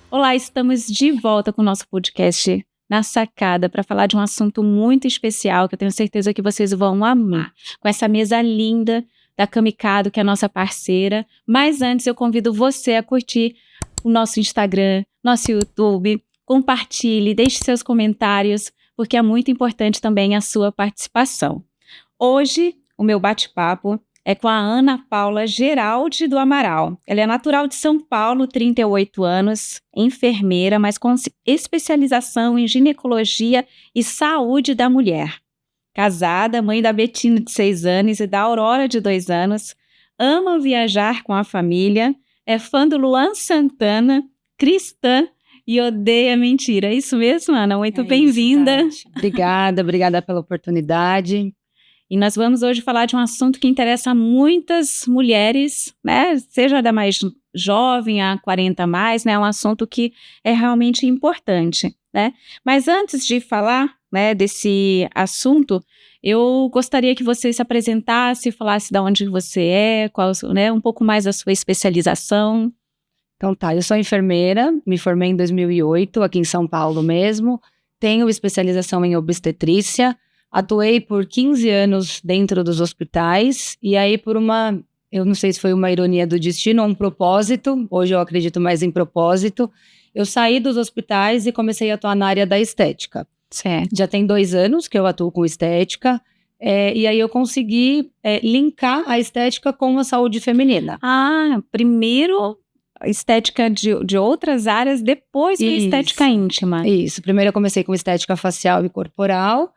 Olá, estamos de volta com o nosso podcast Na Sacada para falar de um assunto muito especial que eu tenho certeza que vocês vão amar, com essa mesa linda da Camicado, que é a nossa parceira. Mas antes eu convido você a curtir o nosso Instagram, nosso YouTube, compartilhe, deixe seus comentários, porque é muito importante também a sua participação. Hoje, o meu bate-papo é com a Ana Paula Geraldi do Amaral. Ela é natural de São Paulo, 38 anos, enfermeira, mas com especialização em ginecologia e saúde da mulher. Casada, mãe da Betina, de 6 anos, e da Aurora, de 2 anos. Ama viajar com a família, é fã do Luan Santana, cristã e odeia mentira. É isso mesmo, Ana? Muito bem-vinda. Obrigada pela oportunidade. E nós vamos hoje falar de um assunto que interessa a muitas mulheres, né? Seja da mais jovem a 40 a mais, né? É um assunto que é realmente importante, né? Mas antes de falar, né, desse assunto, eu gostaria que você se apresentasse, falasse de onde você é, qual, né, um pouco mais da sua especialização. Então tá, eu sou enfermeira, me formei em 2008, aqui em São Paulo mesmo. Tenho especialização em obstetrícia. Atuei por 15 anos dentro dos hospitais e aí eu não sei se foi uma ironia do destino ou um propósito, hoje eu acredito mais em propósito, eu saí dos hospitais e comecei a atuar na área da estética. Certo. Já tem 2 anos que eu atuo com estética e aí eu consegui linkar a estética com a saúde feminina. Primeiro estética de outras áreas, depois a estética íntima. Isso, primeiro eu comecei com estética facial e corporal,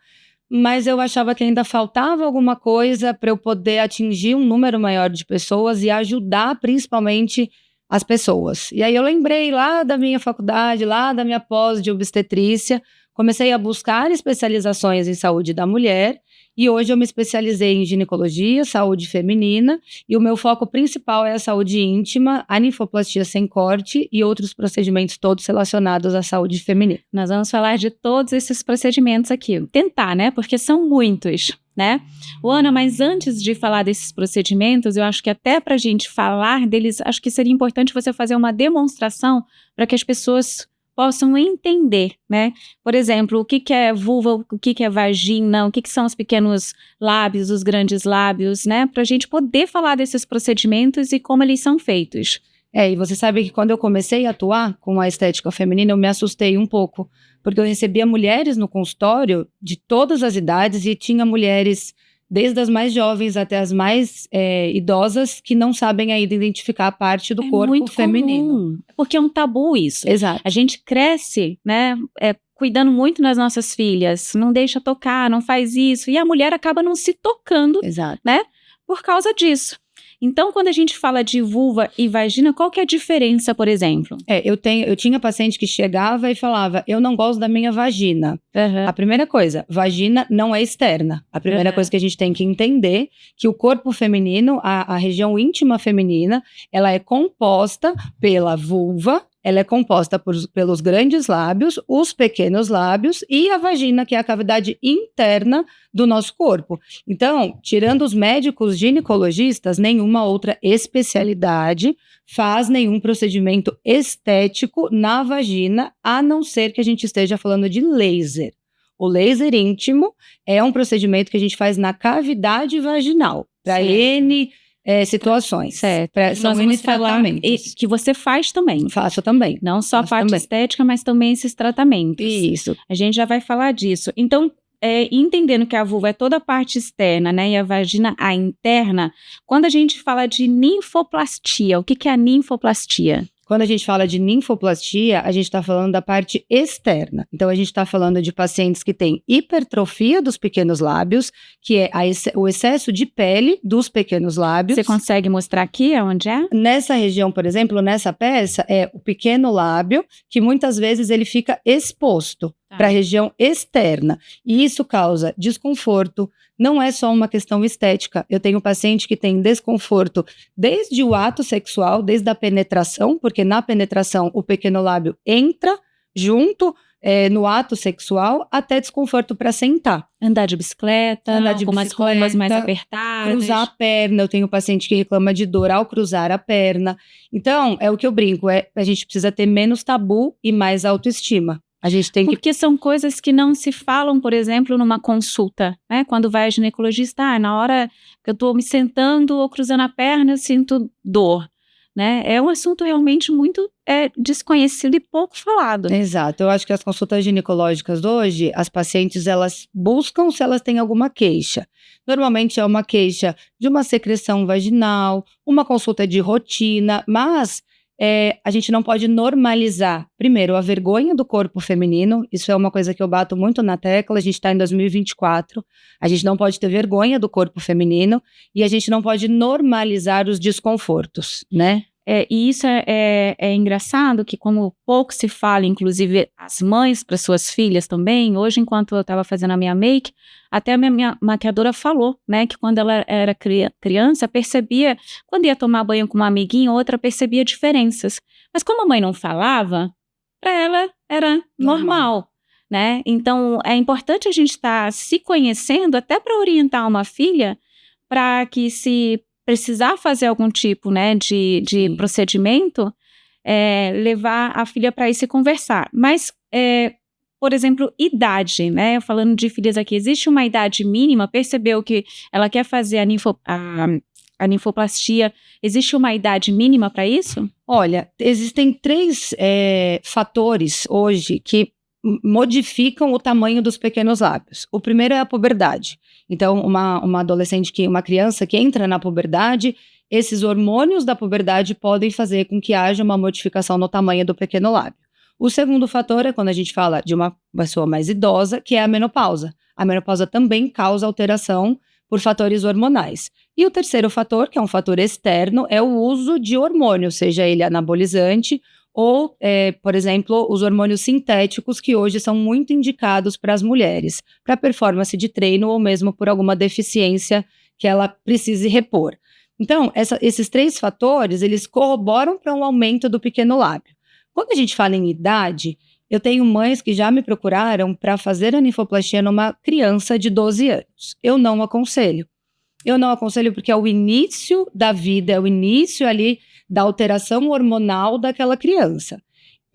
mas eu achava que ainda faltava alguma coisa para eu poder atingir um número maior de pessoas e ajudar principalmente as pessoas. E aí eu lembrei lá da minha faculdade, lá da minha pós de obstetrícia, comecei a buscar especializações em saúde da mulher e hoje eu me especializei em ginecologia, saúde feminina e o meu foco principal é a saúde íntima, a ninfoplastia sem corte e outros procedimentos todos relacionados à saúde feminina. Nós vamos falar de todos esses procedimentos aqui. Tentar, né? Porque são muitos, né? Ana, mas antes de falar desses procedimentos, eu acho que até para a gente falar deles, acho que seria importante você fazer uma demonstração para que as pessoas possam entender, né? Por exemplo, o que é vulva, o que é vagina, o que são os pequenos lábios, os grandes lábios, né? Para a gente poder falar desses procedimentos e como eles são feitos. E você sabe que quando eu comecei a atuar com a estética feminina, eu me assustei um pouco, porque eu recebia mulheres no consultório de todas as idades e tinha mulheres desde as mais jovens até as mais idosas que não sabem ainda identificar a parte do corpo muito feminino. Comum, porque é um tabu isso. Exato. A gente cresce, né, cuidando muito das nossas filhas, não deixa tocar, não faz isso, e a mulher acaba não se tocando, Exato. né, por causa disso. Então, quando a gente fala de vulva e vagina, qual que é a diferença, por exemplo? Eu tinha paciente que chegava e falava, eu não gosto da minha vagina. Uhum. A primeira coisa, vagina não é externa. A primeira coisa que a gente tem que entender que o corpo feminino, a região íntima feminina, ela é composta pela vulva, ela é composta pelos grandes lábios, os pequenos lábios e a vagina, que é a cavidade interna do nosso corpo. Então, tirando os médicos ginecologistas, nenhuma outra especialidade faz nenhum procedimento estético na vagina, a não ser que a gente esteja falando de laser. O laser íntimo é um procedimento que a gente faz na cavidade vaginal, para N situações. Certo. São N tratamentos. Que você faz também. Faço também. Não só a parte estética, mas também esses tratamentos. Isso. A gente já vai falar disso. Então, entendendo que a vulva é toda a parte externa, né, e a vagina a interna, quando a gente fala de ninfoplastia, o que é a ninfoplastia? Quando a gente fala de ninfoplastia, a gente está falando da parte externa. Então, a gente está falando de pacientes que têm hipertrofia dos pequenos lábios, que é o excesso de pele dos pequenos lábios. Você consegue mostrar aqui onde é? Nessa região, por exemplo, nessa peça, é o pequeno lábio, que muitas vezes ele fica exposto para a região externa. E isso causa desconforto. Não é só uma questão estética. Eu tenho paciente que tem desconforto desde o ato sexual, desde a penetração, porque na penetração o pequeno lábio entra junto no ato sexual até desconforto para sentar. Andar de bicicleta, com umas roupas mais apertadas. Cruzar a perna, eu tenho paciente que reclama de dor ao cruzar a perna. Então, é o que eu brinco, a gente precisa ter menos tabu e mais autoestima. A gente tem Porque são coisas que não se falam, por exemplo, numa consulta, né? Quando vai a ginecologista, na hora que eu estou me sentando ou cruzando a perna, eu sinto dor, né? É um assunto realmente muito desconhecido e pouco falado. Exato, eu acho que as consultas ginecológicas hoje, as pacientes, elas buscam se elas têm alguma queixa. Normalmente é uma queixa de uma secreção vaginal, uma consulta de rotina, mas a gente não pode normalizar, primeiro, a vergonha do corpo feminino. Isso é uma coisa que eu bato muito na tecla. A gente está em 2024, a gente não pode ter vergonha do corpo feminino e a gente não pode normalizar os desconfortos, né? E isso é engraçado, que como pouco se fala, inclusive as mães para suas filhas também, hoje enquanto eu estava fazendo a minha make, até a minha maquiadora falou, né, que quando ela era criança, percebia, quando ia tomar banho com uma amiguinha, outra percebia diferenças. Mas como a mãe não falava, para ela era normal, né? Então é importante a gente estar se conhecendo até para orientar uma filha, para que se precisar fazer algum tipo, né, de procedimento, levar a filha para ir se conversar. Mas, por exemplo, idade, né, falando de filhas aqui, existe uma idade mínima? Percebeu que ela quer fazer a ninfoplastia, existe uma idade mínima para isso? Olha, existem 3 fatores hoje que modificam o tamanho dos pequenos lábios. O primeiro é a puberdade. Então, uma adolescente, uma criança que entra na puberdade, esses hormônios da puberdade podem fazer com que haja uma modificação no tamanho do pequeno lábio. O segundo fator é quando a gente fala de uma pessoa mais idosa, que é a menopausa. A menopausa também causa alteração por fatores hormonais. E o terceiro fator, que é um fator externo, é o uso de hormônio, seja ele anabolizante ou, por exemplo, os hormônios sintéticos, que hoje são muito indicados para as mulheres, para performance de treino ou mesmo por alguma deficiência que ela precise repor. Então, esses 3 fatores, eles corroboram para um aumento do pequeno lábio. Quando a gente fala em idade, eu tenho mães que já me procuraram para fazer a ninfoplastia numa criança de 12 anos. Eu não aconselho. Eu não aconselho porque é o início da vida, é o início ali da alteração hormonal daquela criança.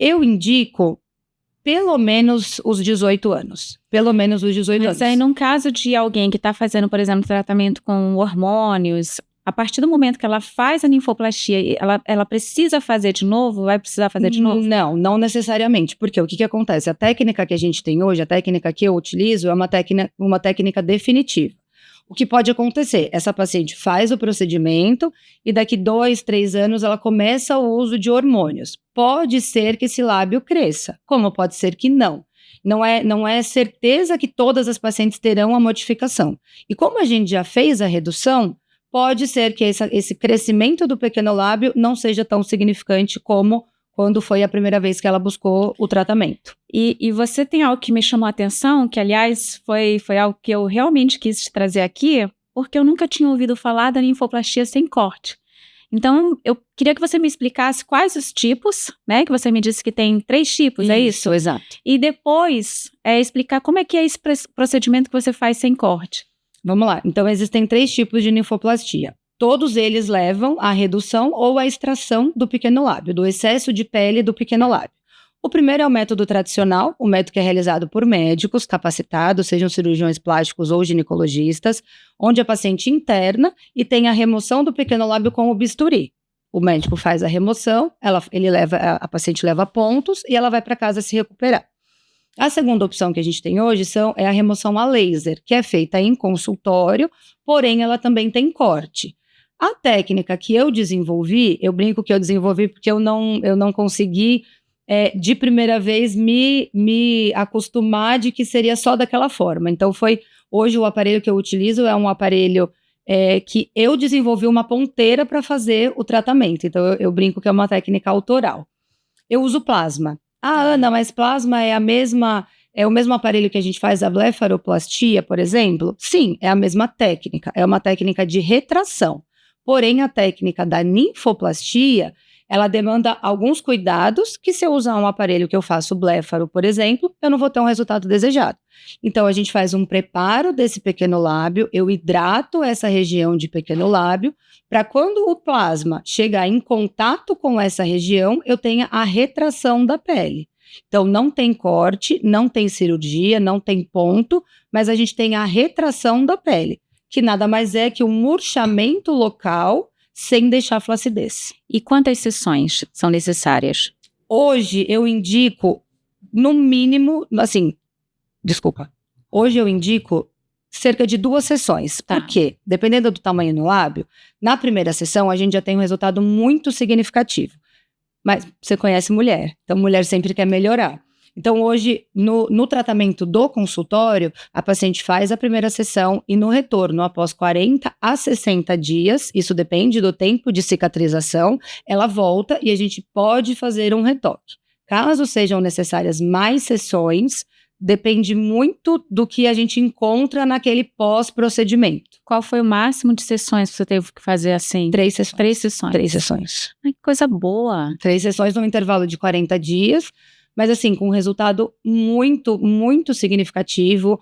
Eu indico pelo menos os 18 anos. Pelo menos os 18 anos. Mas aí, num caso de alguém que está fazendo, por exemplo, tratamento com hormônios, a partir do momento que ela faz a ninfoplastia, ela precisa fazer de novo? Vai precisar fazer de novo? Não necessariamente. Porque o que acontece? A técnica que a gente tem hoje, a técnica que eu utilizo, é uma técnica definitiva. O que pode acontecer? Essa paciente faz o procedimento e daqui 2, 3 anos ela começa o uso de hormônios. Pode ser que esse lábio cresça, como pode ser que não. Não é certeza que todas as pacientes terão a modificação. E como a gente já fez a redução, pode ser que esse crescimento do pequeno lábio não seja tão significante como quando foi a primeira vez que ela buscou o tratamento. E você tem algo que me chamou a atenção, que aliás foi algo que eu realmente quis te trazer aqui, porque eu nunca tinha ouvido falar da ninfoplastia sem corte. Então, eu queria que você me explicasse quais os tipos, né? Que você me disse que tem 3 tipos, é isso? Exato. E depois, explicar como é que é esse procedimento que você faz sem corte. Vamos lá. Então, existem 3 tipos de ninfoplastia. Todos eles levam à redução ou à extração do pequeno lábio, do excesso de pele do pequeno lábio. O primeiro é o método tradicional, o método que é realizado por médicos capacitados, sejam cirurgiões plásticos ou ginecologistas, onde a paciente interna e tem a remoção do pequeno lábio com o bisturi. O médico faz a remoção, a paciente leva pontos e ela vai para casa se recuperar. A segunda opção que a gente tem hoje é a remoção a laser, que é feita em consultório, porém ela também tem corte. A técnica que eu desenvolvi, eu brinco que eu desenvolvi porque eu não consegui de primeira vez me acostumar de que seria só daquela forma. Então hoje o aparelho que eu utilizo é um aparelho que eu desenvolvi uma ponteira para fazer o tratamento. Então eu brinco que é uma técnica autoral. Eu uso plasma. Ana, mas plasma é o mesmo aparelho que a gente faz a blefaroplastia, por exemplo? Sim, é a mesma técnica. É uma técnica de retração. Porém, a técnica da ninfoplastia, ela demanda alguns cuidados que, se eu usar um aparelho que eu faço bléfaro, por exemplo, eu não vou ter um resultado desejado. Então, a gente faz um preparo desse pequeno lábio, eu hidrato essa região de pequeno lábio, para quando o plasma chegar em contato com essa região, eu tenha a retração da pele. Então, não tem corte, não tem cirurgia, não tem ponto, mas a gente tem a retração da pele, que nada mais é que um murchamento local sem deixar flacidez. E quantas sessões são necessárias? Hoje eu indico, no mínimo, hoje eu indico cerca de 2 sessões. Tá. Por quê? Dependendo do tamanho do lábio, na primeira sessão a gente já tem um resultado muito significativo. Mas você conhece mulher, então mulher sempre quer melhorar. Então hoje, no tratamento do consultório, a paciente faz a primeira sessão e no retorno, após 40 a 60 dias, isso depende do tempo de cicatrização, ela volta e a gente pode fazer um retoque. Caso sejam necessárias mais sessões, depende muito do que a gente encontra naquele pós-procedimento. Qual foi o máximo de sessões que você teve que fazer assim? 3 sessões. 3 sessões. 3 sessões. Ai, que coisa boa. 3 sessões no intervalo de 40 dias, mas assim, com um resultado muito, muito significativo,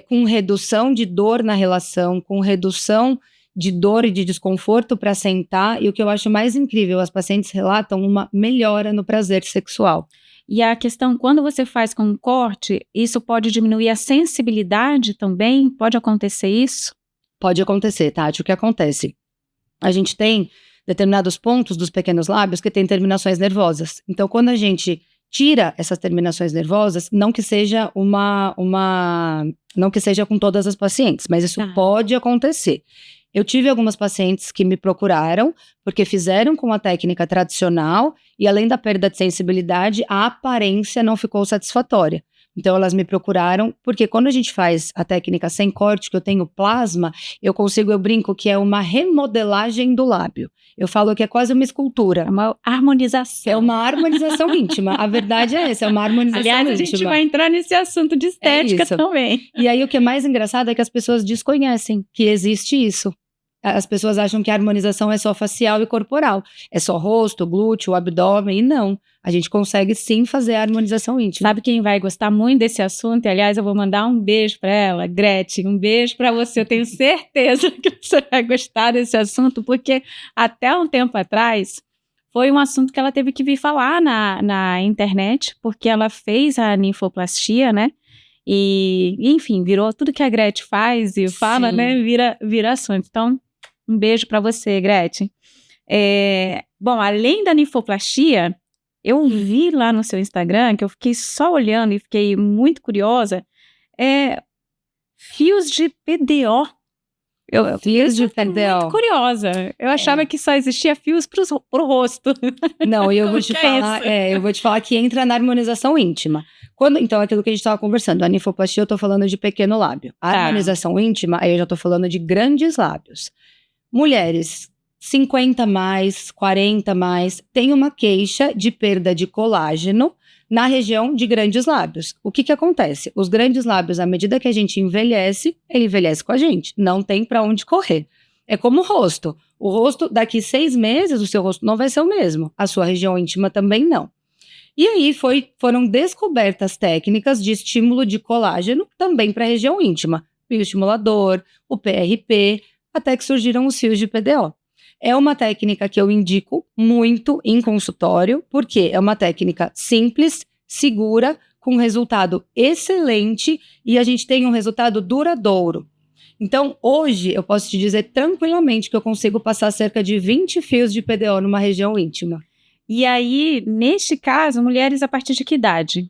com redução de dor na relação, com redução de dor e de desconforto para sentar, e o que eu acho mais incrível, as pacientes relatam uma melhora no prazer sexual. E a questão, quando você faz com um corte, isso pode diminuir a sensibilidade também? Pode acontecer isso? Pode acontecer, Tati. O que acontece? A gente tem determinados pontos dos pequenos lábios que têm terminações nervosas. Então, quando a gente tira essas terminações nervosas, não que seja não que seja com todas as pacientes, mas isso pode acontecer. Eu tive algumas pacientes que me procuraram porque fizeram com a técnica tradicional e, além da perda de sensibilidade, a aparência não ficou satisfatória. Então, elas me procuraram porque quando a gente faz a técnica sem corte, que eu tenho plasma, eu brinco que é uma remodelagem do lábio. Eu falo que é quase uma escultura. É uma harmonização. É uma harmonização íntima. A verdade é essa, é uma harmonização íntima. Aliás, a gente vai entrar nesse assunto de estética também. E aí, o que é mais engraçado é que as pessoas desconhecem que existe isso. As pessoas acham que a harmonização é só facial e corporal. É só rosto, glúteo, abdômen, e não. A gente consegue sim fazer a harmonização íntima. Sabe quem vai gostar muito desse assunto? E, aliás, eu vou mandar um beijo para ela, Gretchen. Um beijo para você. Eu tenho certeza que você vai gostar desse assunto, porque até um tempo atrás foi um assunto que ela teve que vir falar na internet, porque ela fez a ninfoplastia, né? E, enfim, virou tudo que a Gretchen faz e fala, né? Vira assunto. Então, um beijo para você, Gretchen. Bom, além da ninfoplastia, eu vi lá no seu Instagram, que eu fiquei só olhando e fiquei muito curiosa, fios de PDO. Fios de PDO. Muito curiosa. Eu achava que só existia fios pro rosto. Não, e eu vou te falar, eu vou te falar que entra na harmonização íntima. Então, aquilo que a gente estava conversando, a ninfoplastia eu tô falando de pequeno lábio. A harmonização íntima, aí eu já tô falando de grandes lábios. Mulheres 50 mais, 40 mais, tem uma queixa de perda de colágeno na região de grandes lábios. O que acontece? Os grandes lábios, à medida que a gente envelhece, ele envelhece com a gente. Não tem para onde correr. É como o rosto. O rosto, daqui 6 meses, o seu rosto não vai ser o mesmo. A sua região íntima também não. E aí foram descobertas técnicas de estímulo de colágeno também para a região íntima. Bioestimulador, o PRP, até que surgiram os fios de PDO. É uma técnica que eu indico muito em consultório, porque é uma técnica simples, segura, com resultado excelente e a gente tem um resultado duradouro. Então, hoje, eu posso te dizer tranquilamente que eu consigo passar cerca de 20 fios de PDO numa região íntima. E aí, neste caso, mulheres a partir de que idade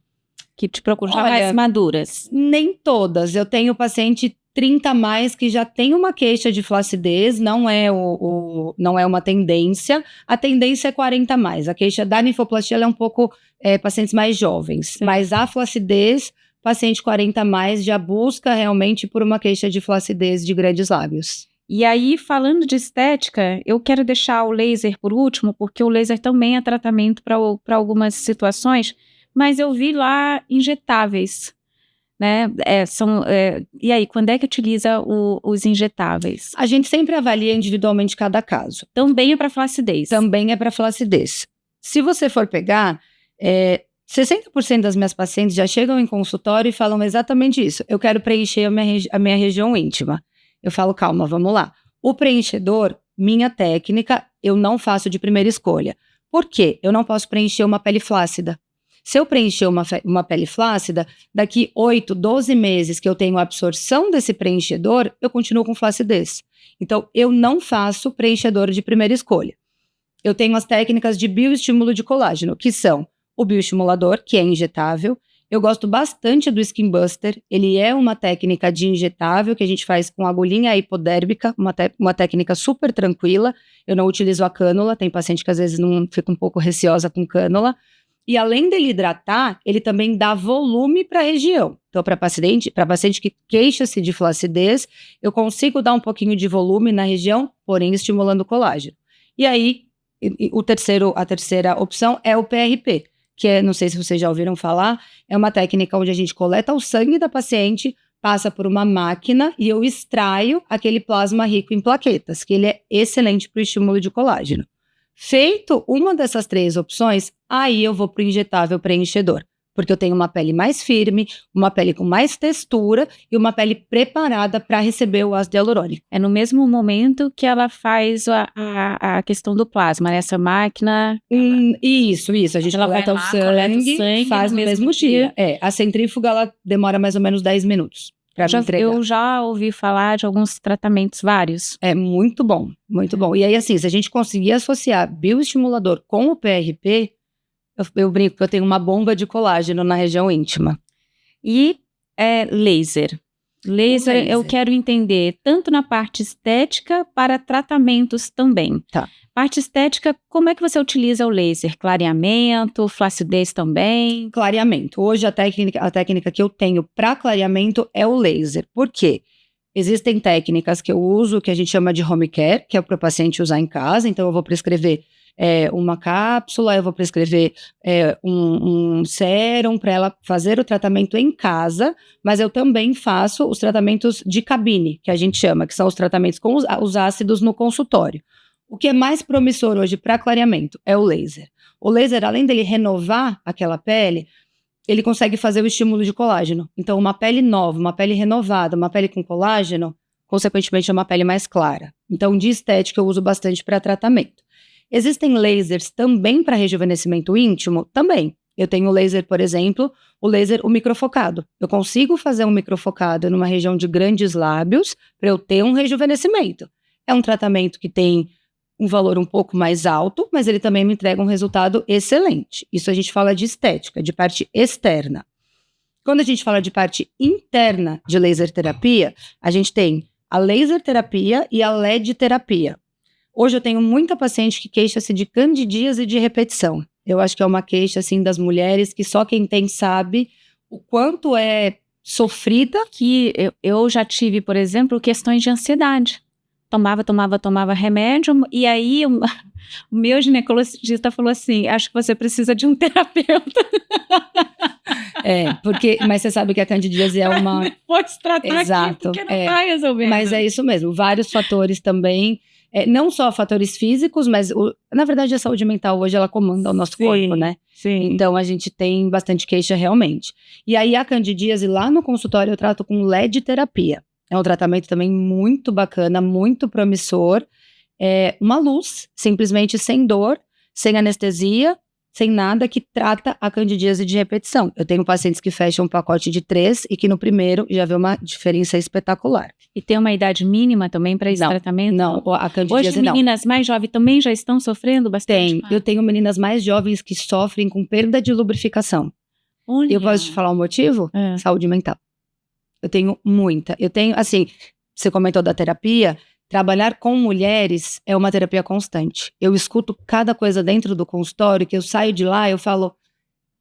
que te procuram? Já mais maduras? Nem todas. Eu tenho paciente 30 a mais que já tem uma queixa de flacidez, não é uma tendência. A tendência é 40 a mais. A queixa da ninfoplastia ela é um pouco pacientes mais jovens. Sim. Mas a flacidez, paciente 40 a mais já busca realmente por uma queixa de flacidez de grandes lábios. E aí, falando de estética, eu quero deixar o laser por último, porque o laser também é tratamento para algumas situações, mas eu vi lá injetáveis. Né? E aí, quando é que utiliza os injetáveis? A gente sempre avalia individualmente cada caso. Também é para flacidez? Também é para flacidez. Se você for pegar, 60% das minhas pacientes já chegam em consultório e falam exatamente isso. Eu quero preencher a minha região íntima. Eu falo, calma, vamos lá. O preenchedor, minha técnica, eu não faço de primeira escolha. Por quê? Eu não posso preencher uma pele flácida. Se eu preencher uma pele flácida, daqui 8, 12 meses que eu tenho a absorção desse preenchedor, eu continuo com flacidez. Então, eu não faço preenchedor de primeira escolha. Eu tenho as técnicas de bioestímulo de colágeno, que são o bioestimulador, que é injetável. Eu gosto bastante do Skin Buster. Ele é uma técnica de injetável que a gente faz com agulhinha hipodérmica, uma técnica super tranquila. Eu não utilizo a cânula, tem paciente que às vezes não fica um pouco receosa com cânula. E além dele hidratar, ele também dá volume para a região. Então, para paciente que queixa-se de flacidez, eu consigo dar um pouquinho de volume na região, porém estimulando o colágeno. E aí, a terceira opção é o PRP, que é, não sei se vocês já ouviram falar, é uma técnica onde a gente coleta o sangue da paciente, passa por uma máquina e eu extraio aquele plasma rico em plaquetas, que ele é excelente para o estímulo de colágeno. Feito uma dessas 3 opções, aí eu vou para o injetável preenchedor, porque eu tenho uma pele mais firme, uma pele com mais textura e uma pele preparada para receber o ácido hialurônico. É no mesmo momento que ela faz a questão do plasma, nessa máquina. Isso. A gente coleta o sangue, faz no mesmo dia. A centrífuga ela demora mais ou menos 10 minutos. Eu já ouvi falar de alguns tratamentos vários. É muito bom, muito bom. E aí, assim, se a gente conseguir associar bioestimulador com o PRP, eu brinco que eu tenho uma bomba de colágeno na região íntima. E laser. Laser, eu quero entender tanto na parte estética para tratamentos também. Tá. Parte estética, como é que você utiliza o laser? Clareamento, flacidez também? Clareamento. Hoje a técnica que eu tenho para clareamento é o laser. Por quê? Existem técnicas que eu uso que a gente chama de home care, que é para o paciente usar em casa. Então eu vou prescrever uma cápsula, eu vou prescrever um sérum para ela fazer o tratamento em casa, mas eu também faço os tratamentos de cabine, que a gente chama, que são os tratamentos com os ácidos no consultório. O que é mais promissor hoje para clareamento é o laser. O laser, além dele renovar aquela pele, ele consegue fazer o estímulo de colágeno. Então, uma pele nova, uma pele renovada, uma pele com colágeno, consequentemente é uma pele mais clara. Então, de estética, eu uso bastante para tratamento. Existem lasers também para rejuvenescimento íntimo? Também. Eu tenho laser, por exemplo, o microfocado. Eu consigo fazer um microfocado numa região de grandes lábios para eu ter um rejuvenescimento. É um tratamento que tem um valor um pouco mais alto, mas ele também me entrega um resultado excelente. Isso a gente fala de estética, de parte externa. Quando a gente fala de parte interna de laser terapia, a gente tem a laser terapia e a LED terapia. Hoje eu tenho muita paciente que queixa-se de candidíase e de repetição. Eu acho que é uma queixa, assim, das mulheres que só quem tem sabe o quanto é sofrida. Que eu já tive, por exemplo, questões de ansiedade. Tomava remédio, e aí o meu ginecologista falou assim, acho que você precisa de um terapeuta. Mas você sabe que a candidíase é uma... Pode tratar. Exato, aqui, porque não vai resolver. Mas é isso mesmo, vários fatores também, não só fatores físicos, mas na verdade a saúde mental hoje ela comanda o nosso corpo, né? Sim. Então a gente tem bastante queixa realmente. E aí a candidíase lá no consultório eu trato com LED terapia. É um tratamento também muito bacana, muito promissor. É uma luz, simplesmente sem dor, sem anestesia, sem nada, que trata a candidíase de repetição. Eu tenho pacientes que fecham um pacote de 3 e que no primeiro já vê uma diferença espetacular. E tem uma idade mínima também para esse tratamento? Não, a candidíase não. Hoje meninas mais jovens também já estão sofrendo bastante? Eu tenho meninas mais jovens que sofrem com perda de lubrificação. Olha. Eu posso te falar o motivo? Saúde mental. Eu tenho muita. Assim, você comentou da terapia, trabalhar com mulheres é uma terapia constante. Eu escuto cada coisa dentro do consultório, que eu saio de lá, eu falo,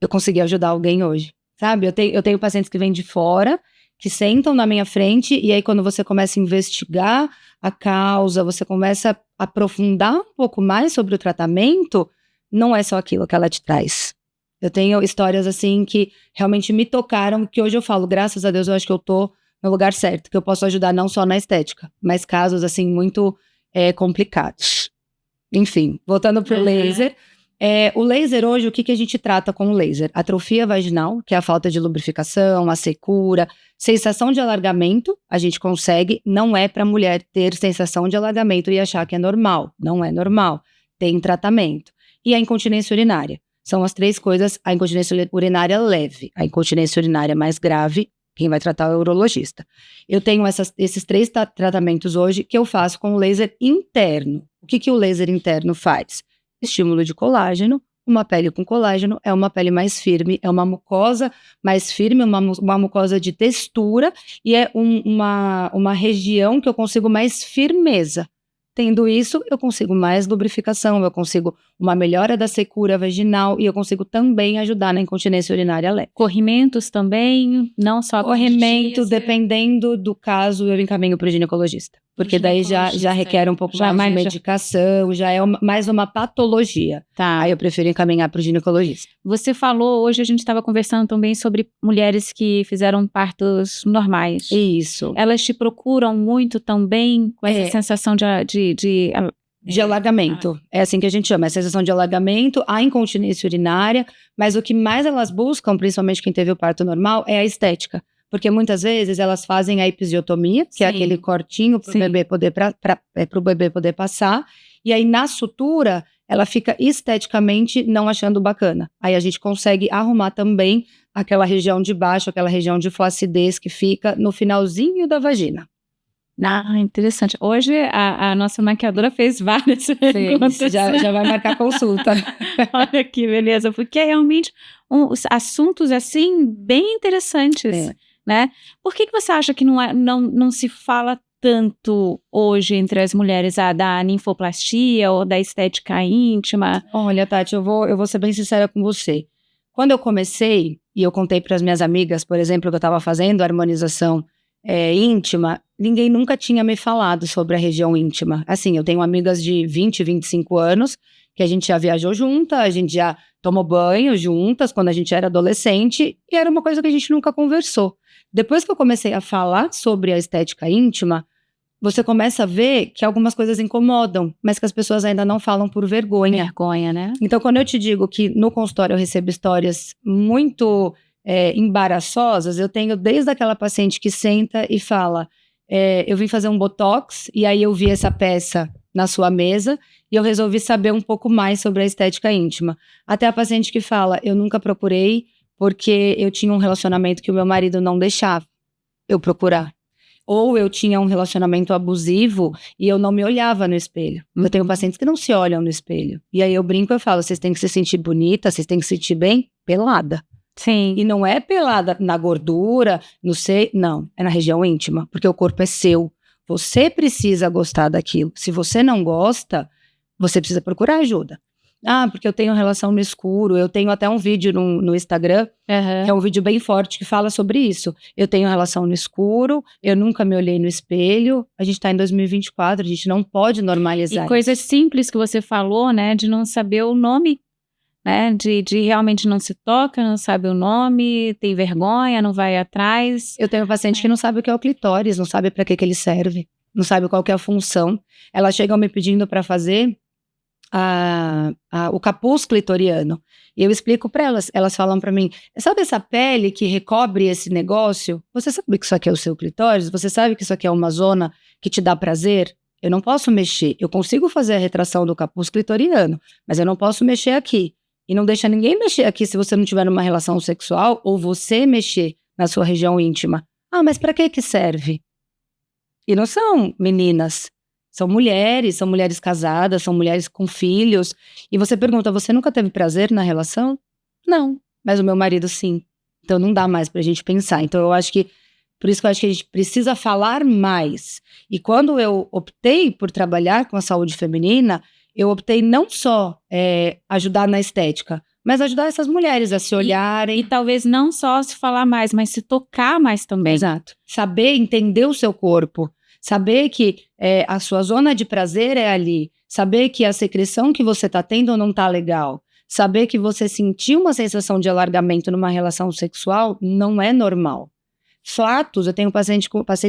eu consegui ajudar alguém hoje, sabe? Eu tenho pacientes que vêm de fora, que sentam na minha frente, e aí quando você começa a investigar a causa, você começa a aprofundar um pouco mais sobre o tratamento, não é só aquilo que ela te traz. Eu tenho histórias, assim, que realmente me tocaram, que hoje eu falo, graças a Deus, eu acho que eu tô no lugar certo, que eu posso ajudar não só na estética, mas casos, assim, muito complicados. Enfim, voltando pro laser, O laser hoje, o que a gente trata com o laser? Atrofia vaginal, que é a falta de lubrificação, a secura, sensação de alargamento, a gente consegue, não é para mulher ter sensação de alargamento e achar que é normal, não é normal, tem tratamento. E a incontinência urinária, são as 3 coisas, a incontinência urinária leve, a incontinência urinária mais grave, quem vai tratar é o urologista. Eu tenho esses 3 tratamentos hoje que eu faço com o laser interno. O que o laser interno faz? Estímulo de colágeno, uma pele com colágeno é uma pele mais firme, é uma mucosa mais firme, uma mucosa de textura e é uma região que eu consigo mais firmeza. Tendo isso, eu consigo mais lubrificação, eu consigo uma melhora da secura vaginal e eu consigo também ajudar na incontinência urinária leve. Corrimentos também, não só corrimento, dependendo do caso, eu encaminho para o ginecologista. Porque daí já requer um pouco mais de medicação, já é mais uma patologia. Tá. Aí eu prefiro encaminhar para o ginecologista. Você falou, hoje a gente estava conversando também sobre mulheres que fizeram partos normais. Isso. Elas te procuram muito também com essa sensação de alargamento. É assim que a gente chama, a sensação de alargamento, a incontinência urinária, mas o que mais elas buscam, principalmente quem teve o parto normal, é a estética. Porque muitas vezes elas fazem a episiotomia, que é aquele cortinho para o bebê poder passar, e aí na sutura ela fica esteticamente não achando bacana. Aí a gente consegue arrumar também aquela região de baixo, aquela região de flacidez que fica no finalzinho da vagina. Ah, interessante. Hoje a nossa maquiadora fez várias perguntas. Já vai marcar consulta. Olha que beleza, porque é realmente assuntos assim bem interessantes, né? Por que você acha que não se fala tanto hoje entre as mulheres da ninfoplastia ou da estética íntima? Olha, Tati, eu vou ser bem sincera com você. Quando eu comecei, e eu contei para as minhas amigas, por exemplo, que eu estava fazendo a harmonização íntima, ninguém nunca tinha me falado sobre a região íntima. Assim, eu tenho amigas de 20, 25 anos, que a gente já viajou junta, a gente já tomou banho juntas quando a gente era adolescente, e era uma coisa que a gente nunca conversou. Depois que eu comecei a falar sobre a estética íntima, você começa a ver que algumas coisas incomodam, mas que as pessoas ainda não falam por vergonha. Vergonha, né? Então, quando eu te digo que no consultório eu recebo histórias muito embaraçosas, eu tenho desde aquela paciente que senta e fala, eu vim fazer um botox e aí eu vi essa peça na sua mesa e eu resolvi saber um pouco mais sobre a estética íntima. Até a paciente que fala, eu nunca procurei porque eu tinha um relacionamento que o meu marido não deixava eu procurar. Ou eu tinha um relacionamento abusivo e eu não me olhava no espelho. Eu tenho pacientes que não se olham no espelho. E aí eu brinco e falo, vocês têm que se sentir bonita, vocês têm que se sentir bem pelada. Sim. E não é pelada na gordura, no seio, não. É na região íntima, porque o corpo é seu. Você precisa gostar daquilo. Se você não gosta, você precisa procurar ajuda. Ah, porque eu tenho relação no escuro. Eu tenho até um vídeo no Instagram, que é um vídeo bem forte que fala sobre isso. Eu tenho relação no escuro, eu nunca me olhei no espelho. A gente tá em 2024, a gente não pode normalizar. E coisas simples que você falou, né, de não saber o nome, né, de realmente não se toca, não sabe o nome, tem vergonha, não vai atrás. Eu tenho paciente que não sabe o que é o clitóris, não sabe para que ele serve, não sabe qual que é a função. Elas chegam me pedindo para fazer o capuz clitoriano. E eu explico para elas falam para mim, sabe essa pele que recobre esse negócio? Você sabe que isso aqui é o seu clitóris? Você sabe que isso aqui é uma zona que te dá prazer? Eu não posso mexer, eu consigo fazer a retração do capuz clitoriano, mas eu não posso mexer aqui. E não deixa ninguém mexer aqui se você não tiver uma relação sexual ou você mexer na sua região íntima. Ah, mas para que serve? E não são meninas, são mulheres casadas, são mulheres com filhos. E você pergunta, você nunca teve prazer na relação? Não, mas o meu marido sim. Então não dá mais pra gente pensar. Então por isso que eu acho que a gente precisa falar mais. E quando eu optei por trabalhar com a saúde feminina, eu optei não só ajudar na estética, mas ajudar essas mulheres a se olharem. E talvez não só se falar mais, mas se tocar mais também. Exato. Saber entender o seu corpo. Saber que a sua zona de prazer é ali. Saber que a secreção que você está tendo não está legal. Saber que você sentiu uma sensação de alargamento numa relação sexual não é normal. Flatos, eu tenho pacientes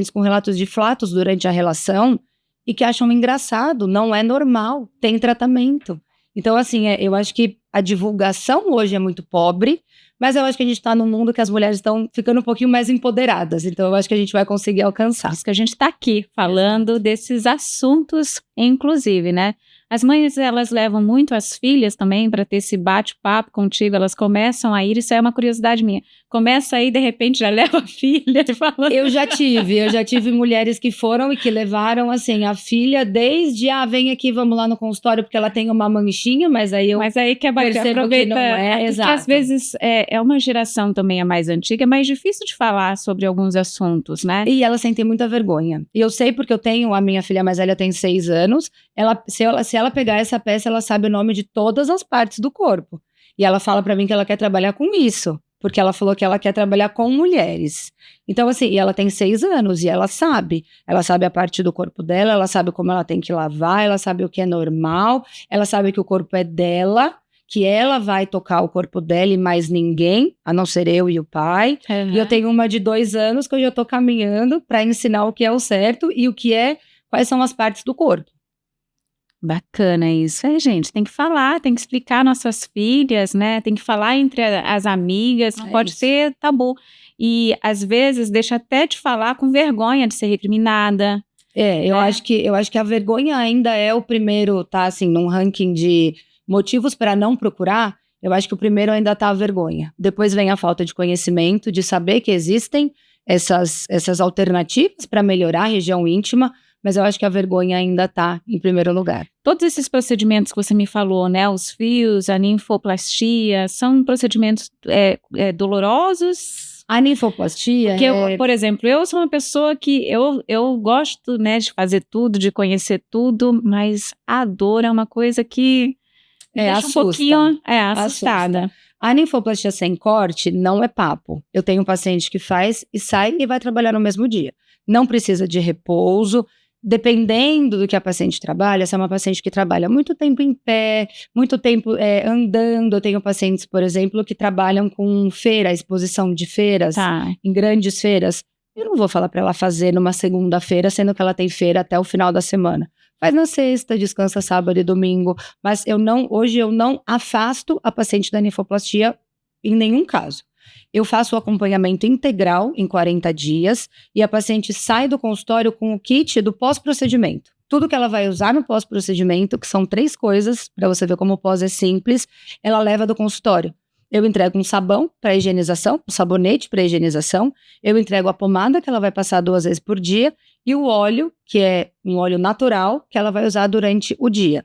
com relatos de flatos durante a relação e que acham engraçado, não é normal, tem tratamento. Então, assim, eu acho que a divulgação hoje é muito pobre, mas eu acho que a gente está num mundo que as mulheres estão ficando um pouquinho mais empoderadas. Então, eu acho que a gente vai conseguir alcançar. Por isso que a gente está aqui falando desses assuntos, inclusive, né? As mães, elas levam muito as filhas também para ter esse bate-papo contigo, elas começam a ir, isso é uma curiosidade minha, começa aí, de repente já leva a filha e fala... Eu já tive mulheres que foram e que levaram, assim, a filha desde, vem aqui, vamos lá no consultório, porque ela tem uma manchinha, mas aí que é bacana, aproveita, que não é, exato. Porque às vezes é uma geração também a mais antiga, é mais difícil de falar sobre alguns assuntos, né? E elas sentem muita vergonha. E eu sei porque eu tenho, a minha filha mais velha tem 6 anos, se ela pegar essa peça, ela sabe o nome de todas as partes do corpo. E ela fala pra mim que ela quer trabalhar com isso, porque ela falou que ela quer trabalhar com mulheres. Então, assim, e ela tem 6 anos e ela sabe a parte do corpo dela, ela sabe como ela tem que lavar, ela sabe o que é normal, ela sabe que o corpo é dela, que ela vai tocar o corpo dela e mais ninguém, a não ser eu e o pai. Uhum. E eu tenho uma de 2 anos que eu já tô caminhando para ensinar o que é o certo e quais são as partes do corpo. Bacana isso. Gente, tem que falar, tem que explicar nossas filhas, né? Tem que falar entre as amigas, não pode ser tabu. E, às vezes, deixa até de falar com vergonha de ser recriminada. Eu acho que a vergonha ainda é o primeiro, tá, assim, num ranking de motivos para não procurar, eu acho que o primeiro ainda tá a vergonha. Depois vem a falta de conhecimento, de saber que existem essas alternativas para melhorar a região íntima, mas eu acho que a vergonha ainda está em primeiro lugar. Todos esses procedimentos que você me falou, né, os fios, a ninfoplastia, são procedimentos dolorosos? A ninfoplastia Porque por exemplo, eu sou uma pessoa que eu gosto, né, de fazer tudo, de conhecer tudo, mas a dor é uma coisa que me deixa um pouquinho assustada. A ninfoplastia sem corte não é papo. Eu tenho um paciente que faz e sai e vai trabalhar no mesmo dia. Não precisa de repouso. Dependendo do que a paciente trabalha, se é uma paciente que trabalha muito tempo em pé, muito tempo andando, eu tenho pacientes, por exemplo, que trabalham com exposição de feiras, em grandes feiras. Eu não vou falar para ela fazer numa segunda-feira, sendo que ela tem feira até o final da semana. Faz na sexta, descansa sábado e domingo, mas hoje eu não afasto a paciente da ninfoplastia em nenhum caso. Eu faço o acompanhamento integral em 40 dias e a paciente sai do consultório com o kit do pós-procedimento. Tudo que ela vai usar no pós-procedimento, que são 3 coisas, para você ver como o pós é simples, ela leva do consultório. Eu entrego um sabão para higienização, um sabonete para higienização, eu entrego a pomada que ela vai passar 2 vezes por dia e o óleo, que é um óleo natural, que ela vai usar durante o dia.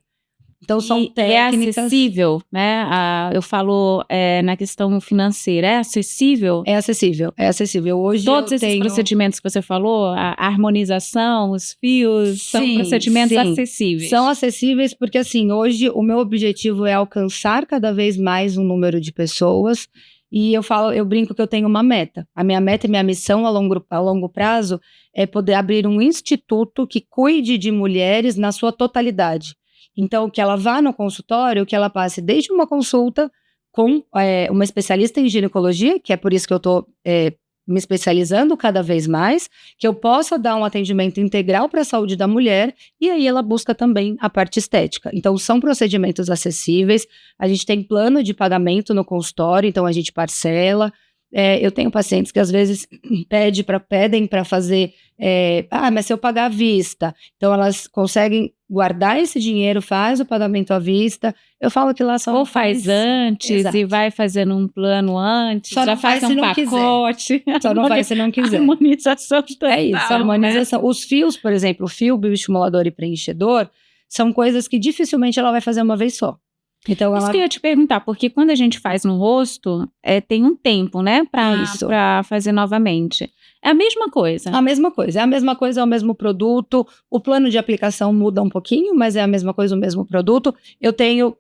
Então, são técnicas... É acessível, né? Eu falo na questão financeira, é acessível? É acessível. Hoje todos esses procedimentos que você falou, a harmonização, os fios, são procedimentos acessíveis. São acessíveis porque, assim, hoje o meu objetivo é alcançar cada vez mais um número de pessoas e eu brinco que eu tenho uma meta. A minha meta e minha missão a longo prazo é poder abrir um instituto que cuide de mulheres na sua totalidade. Então, que ela vá no consultório, que ela passe desde uma consulta com uma especialista em ginecologia, que é por isso que eu estou me especializando cada vez mais, que eu possa dar um atendimento integral para a saúde da mulher, e aí ela busca também a parte estética. Então, são procedimentos acessíveis, a gente tem plano de pagamento no consultório, então a gente parcela. Eu tenho pacientes que às vezes pedem para fazer, mas se eu pagar à vista, então elas conseguem guardar esse dinheiro, faz o pagamento à vista. Eu falo que lá só ou faz antes. Exato. E vai fazendo um plano antes, só já faz um pacote. Só não faz se não quiser. Harmonização total. É isso, harmonização. Os fios, por exemplo, o fio bioestimulador e preenchedor, são coisas que dificilmente ela vai fazer uma vez só. Então, isso que eu ia te perguntar, porque quando a gente faz no rosto, tem um tempo, né, para fazer novamente. É a mesma coisa. A mesma coisa, é o mesmo produto, o plano de aplicação muda um pouquinho, mas é a mesma coisa, o mesmo produto. Eu tenho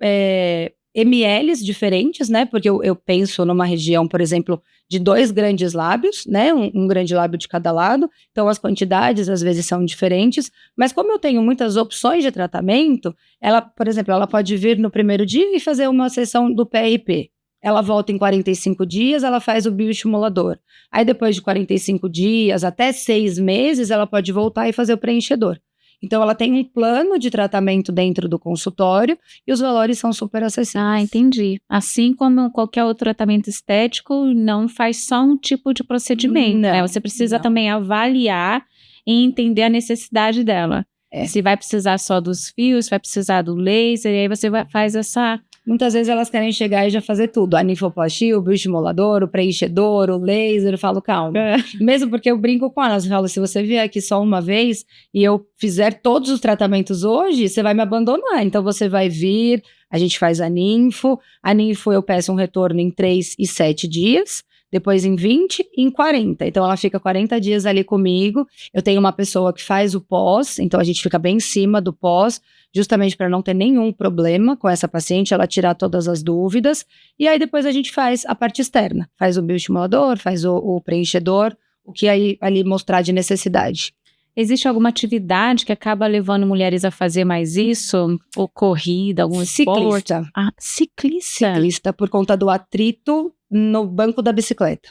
mLs diferentes, né, porque eu penso numa região, por exemplo, de 2 grandes lábios, né, um grande lábio de cada lado, então as quantidades às vezes são diferentes, mas como eu tenho muitas opções de tratamento, ela, por exemplo, ela pode vir no primeiro dia e fazer uma sessão do PRP. Ela volta em 45 dias, ela faz o bioestimulador. Aí depois de 45 dias, até 6 meses, ela pode voltar e fazer o preenchedor. Então, ela tem um plano de tratamento dentro do consultório e os valores são super acessíveis. Ah, entendi. Assim como qualquer outro tratamento estético, não faz só um tipo de procedimento, né? Você precisa também avaliar e entender a necessidade dela. Se vai precisar só dos fios, se vai precisar do laser, e aí você faz essa... Muitas vezes elas querem chegar e já fazer tudo. A ninfoplastia, o bioestimulador, o preenchedor, o laser. Eu falo, calma. Mesmo porque eu brinco com elas. Eu falo, se você vier aqui só uma vez e eu fizer todos os tratamentos hoje, você vai me abandonar. Então você vai vir, a gente faz a ninfo. A ninfo eu peço um retorno em 3 e 7 dias. Depois em 20 e em 40. Então ela fica 40 dias ali comigo. Eu tenho uma pessoa que faz o pós, então a gente fica bem em cima do pós, justamente para não ter nenhum problema com essa paciente, ela tirar todas as dúvidas. E aí depois a gente faz a parte externa, faz o bioestimulador, faz o preenchedor, o que aí ali mostrar de necessidade. Existe alguma atividade que acaba levando mulheres a fazer mais isso? Ou corrida, algum esporte? Ciclista. Ciclista, por conta do atrito no banco da bicicleta.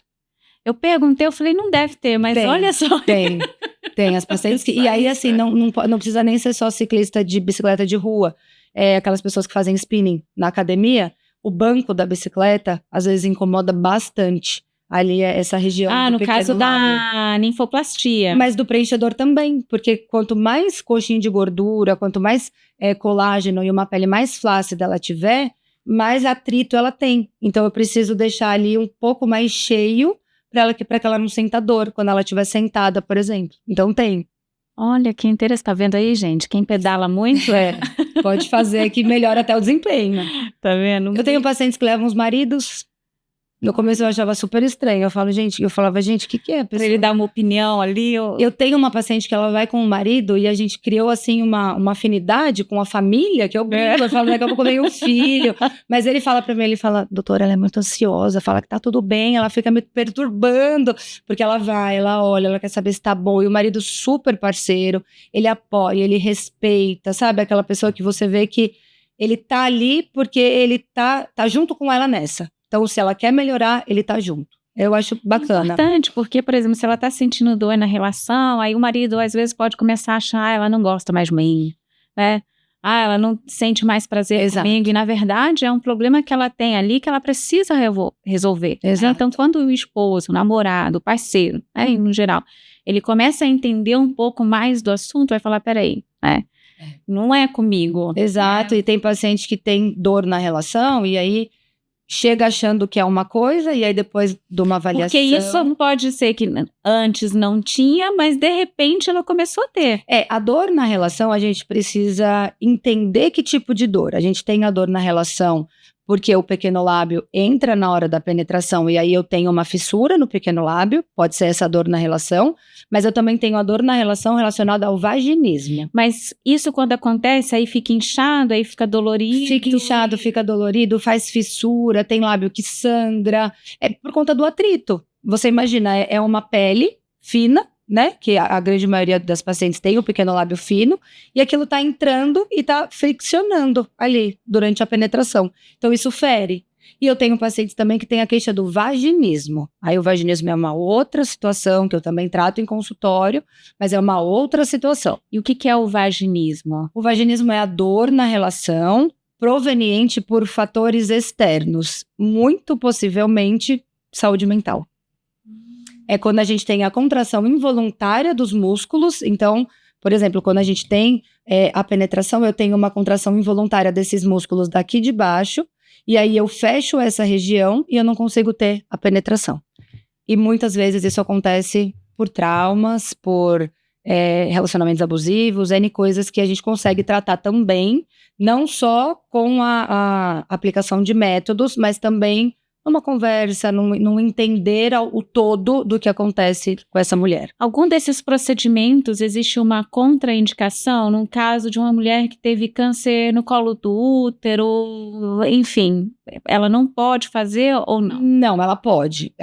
Eu perguntei, eu falei, não deve ter, mas olha só. Tem as pacientes que... E aí, assim, não precisa nem ser só ciclista de bicicleta de rua. Aquelas pessoas que fazem spinning na academia, o banco da bicicleta, às vezes, incomoda bastante. Ali é essa região do no caso da ninfoplastia. Mas do preenchedor também, porque quanto mais coxinha de gordura, quanto mais colágeno e uma pele mais flácida ela tiver, mais atrito ela tem. Então eu preciso deixar ali um pouco mais cheio para que ela não sinta dor quando ela estiver sentada, por exemplo. Então tem. Olha, que interessante. Tá vendo aí, gente? Quem pedala muito pode fazer que melhora até o desempenho. Tá vendo? Eu tenho pacientes que levam os maridos. No começo eu achava super estranho. Eu falava, gente, o que é? Pra ele dar uma opinião ali. Eu tenho uma paciente que ela vai com o marido e a gente criou, assim, uma afinidade com a família, que eu brinco. Eu falo, daqui a pouco vem o filho. Mas ele fala pra mim, ele fala, doutora, ela é muito ansiosa, fala que tá tudo bem, ela fica me perturbando. Porque ela vai, ela olha, ela quer saber se tá bom. E o marido super parceiro, ele apoia, ele respeita, sabe? Aquela pessoa que você vê que ele tá ali porque ele tá junto com ela nessa. Então, se ela quer melhorar, ele tá junto. Eu acho bacana. É importante, porque, por exemplo, se ela tá sentindo dor na relação, aí o marido, às vezes, pode começar a achar, ela não gosta mais de mim, né? Ela não sente mais prazer comigo. E, na verdade, é um problema que ela tem ali que ela precisa resolver. Exato. Então, quando o esposo, o namorado, o parceiro, no geral, ele começa a entender um pouco mais do assunto, vai falar, peraí, não é comigo. Exato, e tem paciente que tem dor na relação, e aí chega achando que é uma coisa e aí depois de uma avaliação... Porque isso não pode ser que antes não tinha, mas de repente ela começou a ter. A dor na relação, a gente precisa entender que tipo de dor. A gente tem a dor na relação porque o pequeno lábio entra na hora da penetração e aí eu tenho uma fissura no pequeno lábio, pode ser essa dor na relação, mas eu também tenho a dor na relação relacionada ao vaginismo. Mas isso quando acontece, aí fica inchado, aí fica dolorido? Fica inchado, fica dolorido, faz fissura, tem lábio que sangra, é por conta do atrito. Você imagina, é uma pele fina, né, que a grande maioria das pacientes tem o pequeno lábio fino, e aquilo tá entrando e tá friccionando ali durante a penetração. Então isso fere. E eu tenho pacientes também que têm a queixa do vaginismo. Aí o vaginismo é uma outra situação que eu também trato em consultório, mas é uma outra situação. E o que é o vaginismo? O vaginismo é a dor na relação proveniente por fatores externos, muito possivelmente saúde mental. É quando a gente tem a contração involuntária dos músculos. Então, por exemplo, quando a gente tem a penetração, eu tenho uma contração involuntária desses músculos daqui de baixo, e aí eu fecho essa região e eu não consigo ter a penetração. E muitas vezes isso acontece por traumas, por relacionamentos abusivos, N coisas que a gente consegue tratar também, não só com a aplicação de métodos, mas também numa conversa, num entender o todo do que acontece com essa mulher. Algum desses procedimentos existe uma contraindicação num caso de uma mulher que teve câncer no colo do útero, enfim, ela não pode fazer ou não? Não, ela pode,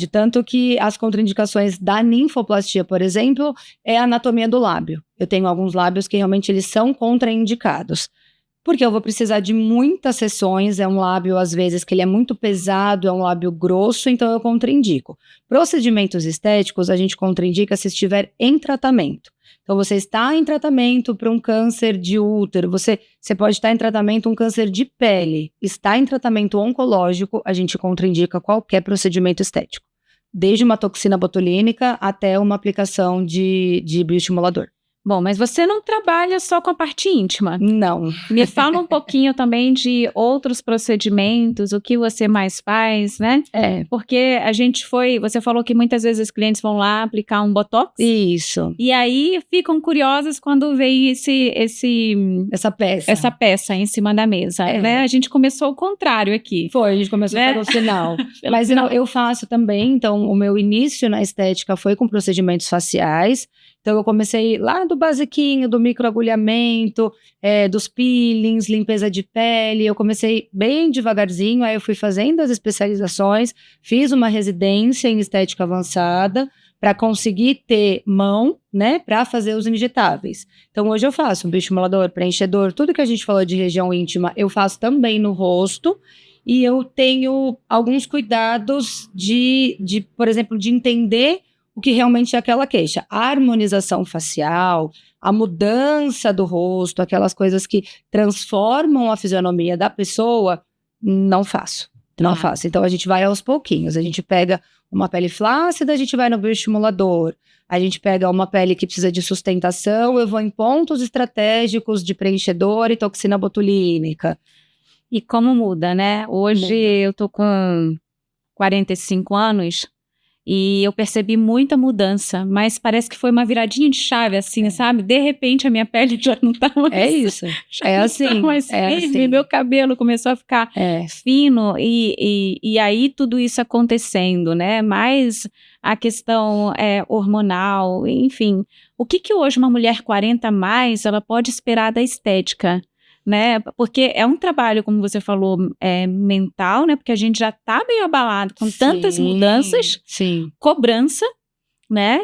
tanto que as contraindicações da ninfoplastia, por exemplo, é a anatomia do lábio. Eu tenho alguns lábios que realmente eles são contraindicados. Porque eu vou precisar de muitas sessões, é um lábio, às vezes, que ele é muito pesado, é um lábio grosso, então eu contraindico. Procedimentos estéticos, a gente contraindica se estiver em tratamento. Então, você está em tratamento para um câncer de útero, você pode estar em tratamento um câncer de pele, está em tratamento oncológico, a gente contraindica qualquer procedimento estético. Desde uma toxina botulínica até uma aplicação de bioestimulador. Bom, mas você não trabalha só com a parte íntima. Não. Me fala um pouquinho também de outros procedimentos, o que você mais faz, né? Porque você falou que muitas vezes os clientes vão lá aplicar um botox. Isso. E aí ficam curiosos quando vem essa peça em cima da mesa, né? A gente começou o contrário aqui. A gente começou pelo final. Mas eu faço também, então o meu início na estética foi com procedimentos faciais. Então, eu comecei lá do basiquinho, do microagulhamento, dos peelings, limpeza de pele. Eu comecei bem devagarzinho, aí eu fui fazendo as especializações, fiz uma residência em estética avançada para conseguir ter mão, né, para fazer os injetáveis. Então, hoje eu faço um bioestimulador, preenchedor, tudo que a gente falou de região íntima, eu faço também no rosto. E eu tenho alguns cuidados por exemplo, de entender o que realmente é aquela queixa. A harmonização facial, a mudança do rosto, aquelas coisas que transformam a fisionomia da pessoa, não faço. Não faço. Então, a gente vai aos pouquinhos. A gente pega uma pele flácida, a gente vai no bioestimulador. A gente pega uma pele que precisa de sustentação, eu vou em pontos estratégicos de preenchedor e toxina botulínica. E como muda, né? Hoje eu tô com 45 anos... E eu percebi muita mudança, mas parece que foi uma viradinha de chave, assim, sabe? De repente a minha pele já não tá mais... É isso, é assim. Mas meu cabelo começou a ficar fino e aí tudo isso acontecendo, né? Mais a questão hormonal, enfim. O que hoje uma mulher 40 a mais, ela pode esperar da estética? Né? Porque é um trabalho, como você falou, mental, né? Porque a gente já está meio abalado com tantas mudanças, cobrança, né?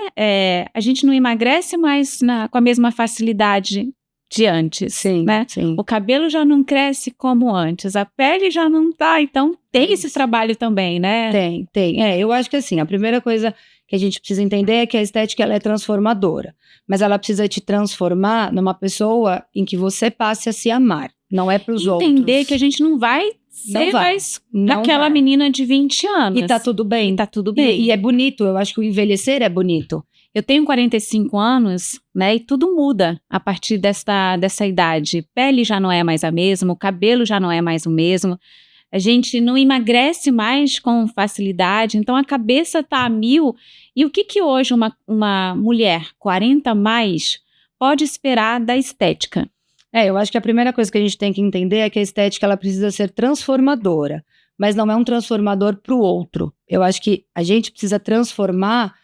A gente não emagrece mais com a mesma facilidade de antes, né? O cabelo já não cresce como antes, a pele já não tá, então tem esse trabalho também, né? Tem. Eu acho que assim, a primeira coisa que a gente precisa entender é que a estética ela é transformadora, mas ela precisa te transformar numa pessoa em que você passe a se amar, não é para os outros. Entender que a gente não vai ser mais aquela menina de 20 anos. E tá tudo bem. E é bonito, eu acho que o envelhecer é bonito. Eu tenho 45 anos, né, e tudo muda a partir dessa idade. Pele já não é mais a mesma, o cabelo já não é mais o mesmo. A gente não emagrece mais com facilidade, então a cabeça tá a mil. E o que hoje uma mulher 40 a mais pode esperar da estética? Eu acho que a primeira coisa que a gente tem que entender é que a estética ela precisa ser transformadora, mas não é um transformador para o outro. Eu acho que a gente precisa transformar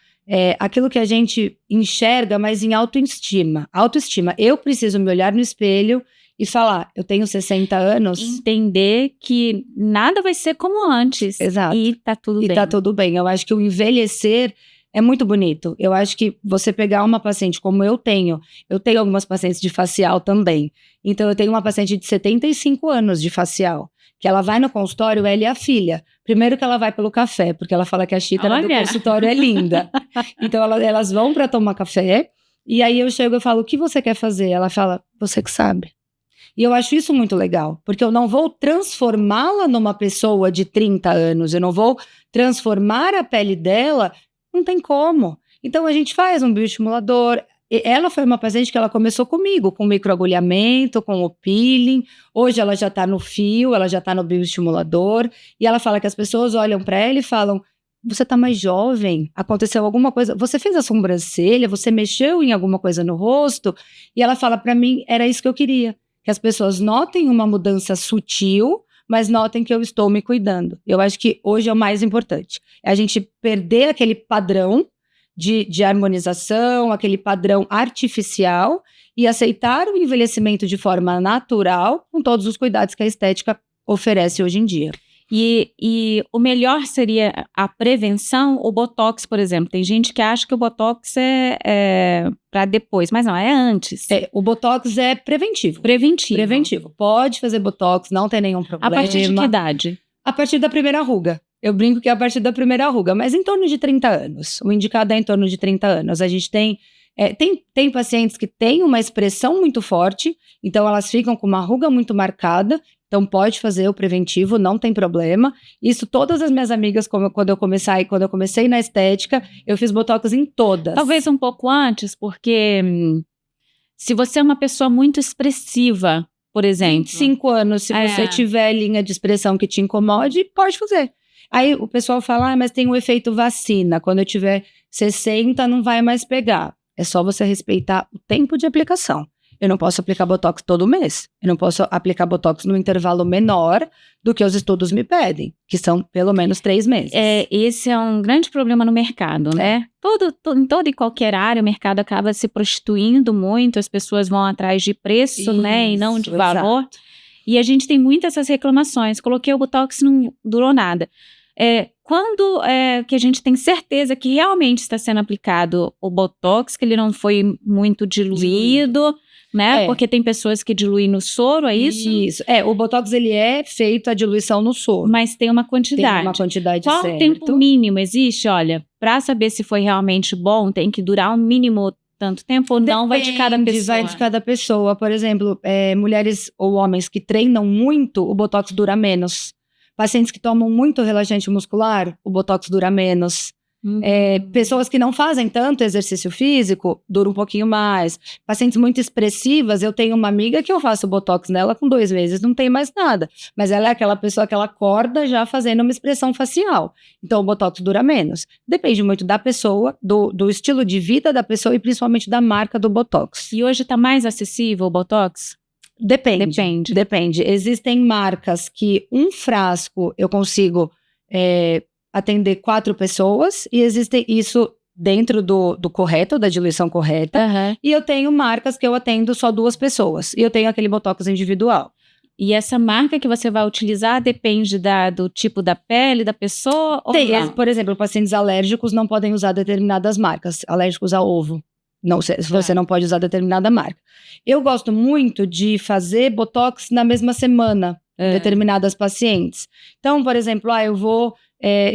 aquilo que a gente enxerga, mas em autoestima. Autoestima. Eu preciso me olhar no espelho e falar, eu tenho 60 anos. Entender que nada vai ser como antes. Exato. E tá tudo bem. E tá tudo bem. Eu acho que o envelhecer é muito bonito. Eu acho que você pegar uma paciente como eu tenho algumas pacientes de facial também. Então, eu tenho uma paciente de 75 anos de facial, que ela vai no consultório, ela e a filha. Primeiro que ela vai pelo café, porque ela fala que a xícara do consultório é linda. Então, elas vão para tomar café, e aí eu chego e falo, o que você quer fazer? Ela fala, você que sabe. E eu acho isso muito legal, porque eu não vou transformá-la numa pessoa de 30 anos, eu não vou transformar a pele dela, não tem como. Então, a gente faz um bioestimulador. Ela foi uma paciente que ela começou comigo, com microagulhamento, com o peeling. Hoje ela já está no fio, ela já está no bioestimulador. E ela fala que as pessoas olham para ela e falam, você está mais jovem, aconteceu alguma coisa, você fez a sobrancelha, você mexeu em alguma coisa no rosto? E ela fala para mim, era isso que eu queria. Que as pessoas notem uma mudança sutil, mas notem que eu estou me cuidando. Eu acho que hoje é o mais importante. É a gente perder aquele padrão de harmonização, aquele padrão artificial e aceitar o envelhecimento de forma natural, com todos os cuidados que a estética oferece hoje em dia. E o melhor seria a prevenção, o Botox, por exemplo. Tem gente que acha que o Botox é para depois, mas não, é antes. O Botox é preventivo. Preventivo. Pode fazer Botox, não tem nenhum problema. A partir de que idade? A partir da primeira ruga. Eu brinco que é a partir da primeira ruga, mas em torno de 30 anos. O indicado é em torno de 30 anos. A gente tem pacientes que têm uma expressão muito forte, então elas ficam com uma ruga muito marcada, então pode fazer o preventivo, não tem problema. Isso todas as minhas amigas, quando eu comecei na estética, eu fiz Botox em todas. Talvez um pouco antes, porque se você é uma pessoa muito expressiva, por exemplo. 5 anos, se você tiver linha de expressão que te incomode, pode fazer. Aí o pessoal fala, mas tem o efeito vacina, quando eu tiver 60 não vai mais pegar. É só você respeitar o tempo de aplicação. Eu não posso aplicar Botox todo mês. Eu não posso aplicar Botox num intervalo menor do que os estudos me pedem, que são pelo menos 3 meses. Esse é um grande problema no mercado, né? Em toda e qualquer área, o mercado acaba se prostituindo muito, as pessoas vão atrás de preço, isso, né? E não de valor. Exato. E a gente tem muitas essas reclamações. Coloquei o Botox e não durou nada. Quando que a gente tem certeza que realmente está sendo aplicado o Botox, que ele não foi muito diluído, né? Porque tem pessoas que diluem no soro, é isso? Isso. O Botox, ele é feito a diluição no soro. Mas tem uma quantidade. Tem uma quantidade certa. Qual o tempo mínimo existe? Olha, para saber se foi realmente bom, tem que durar um mínimo tanto tempo ou não? Vai de cada pessoa? Vai de cada pessoa. Por exemplo, mulheres ou homens que treinam muito, o Botox dura menos. Pacientes que tomam muito relaxante muscular, o Botox dura menos. Pessoas que não fazem tanto exercício físico, dura um pouquinho mais. Pacientes muito expressivas, eu tenho uma amiga que eu faço Botox nela com 2 meses, não tem mais nada. Mas ela é aquela pessoa que ela acorda já fazendo uma expressão facial. Então o Botox dura menos. Depende muito da pessoa, do estilo de vida da pessoa e principalmente da marca do Botox. E hoje está mais acessível o Botox? Depende. Existem marcas que um frasco eu consigo atender 4 pessoas e existe isso dentro do correto, da diluição correta. Uhum. E eu tenho marcas que eu atendo só 2 pessoas. E eu tenho aquele Botox individual. E essa marca que você vai utilizar depende do tipo da pele da pessoa? Por exemplo, pacientes alérgicos não podem usar determinadas marcas. Alérgicos a ovo. Não, você não pode usar determinada marca. Eu gosto muito de fazer Botox na mesma semana, determinadas pacientes. Então, por exemplo, eu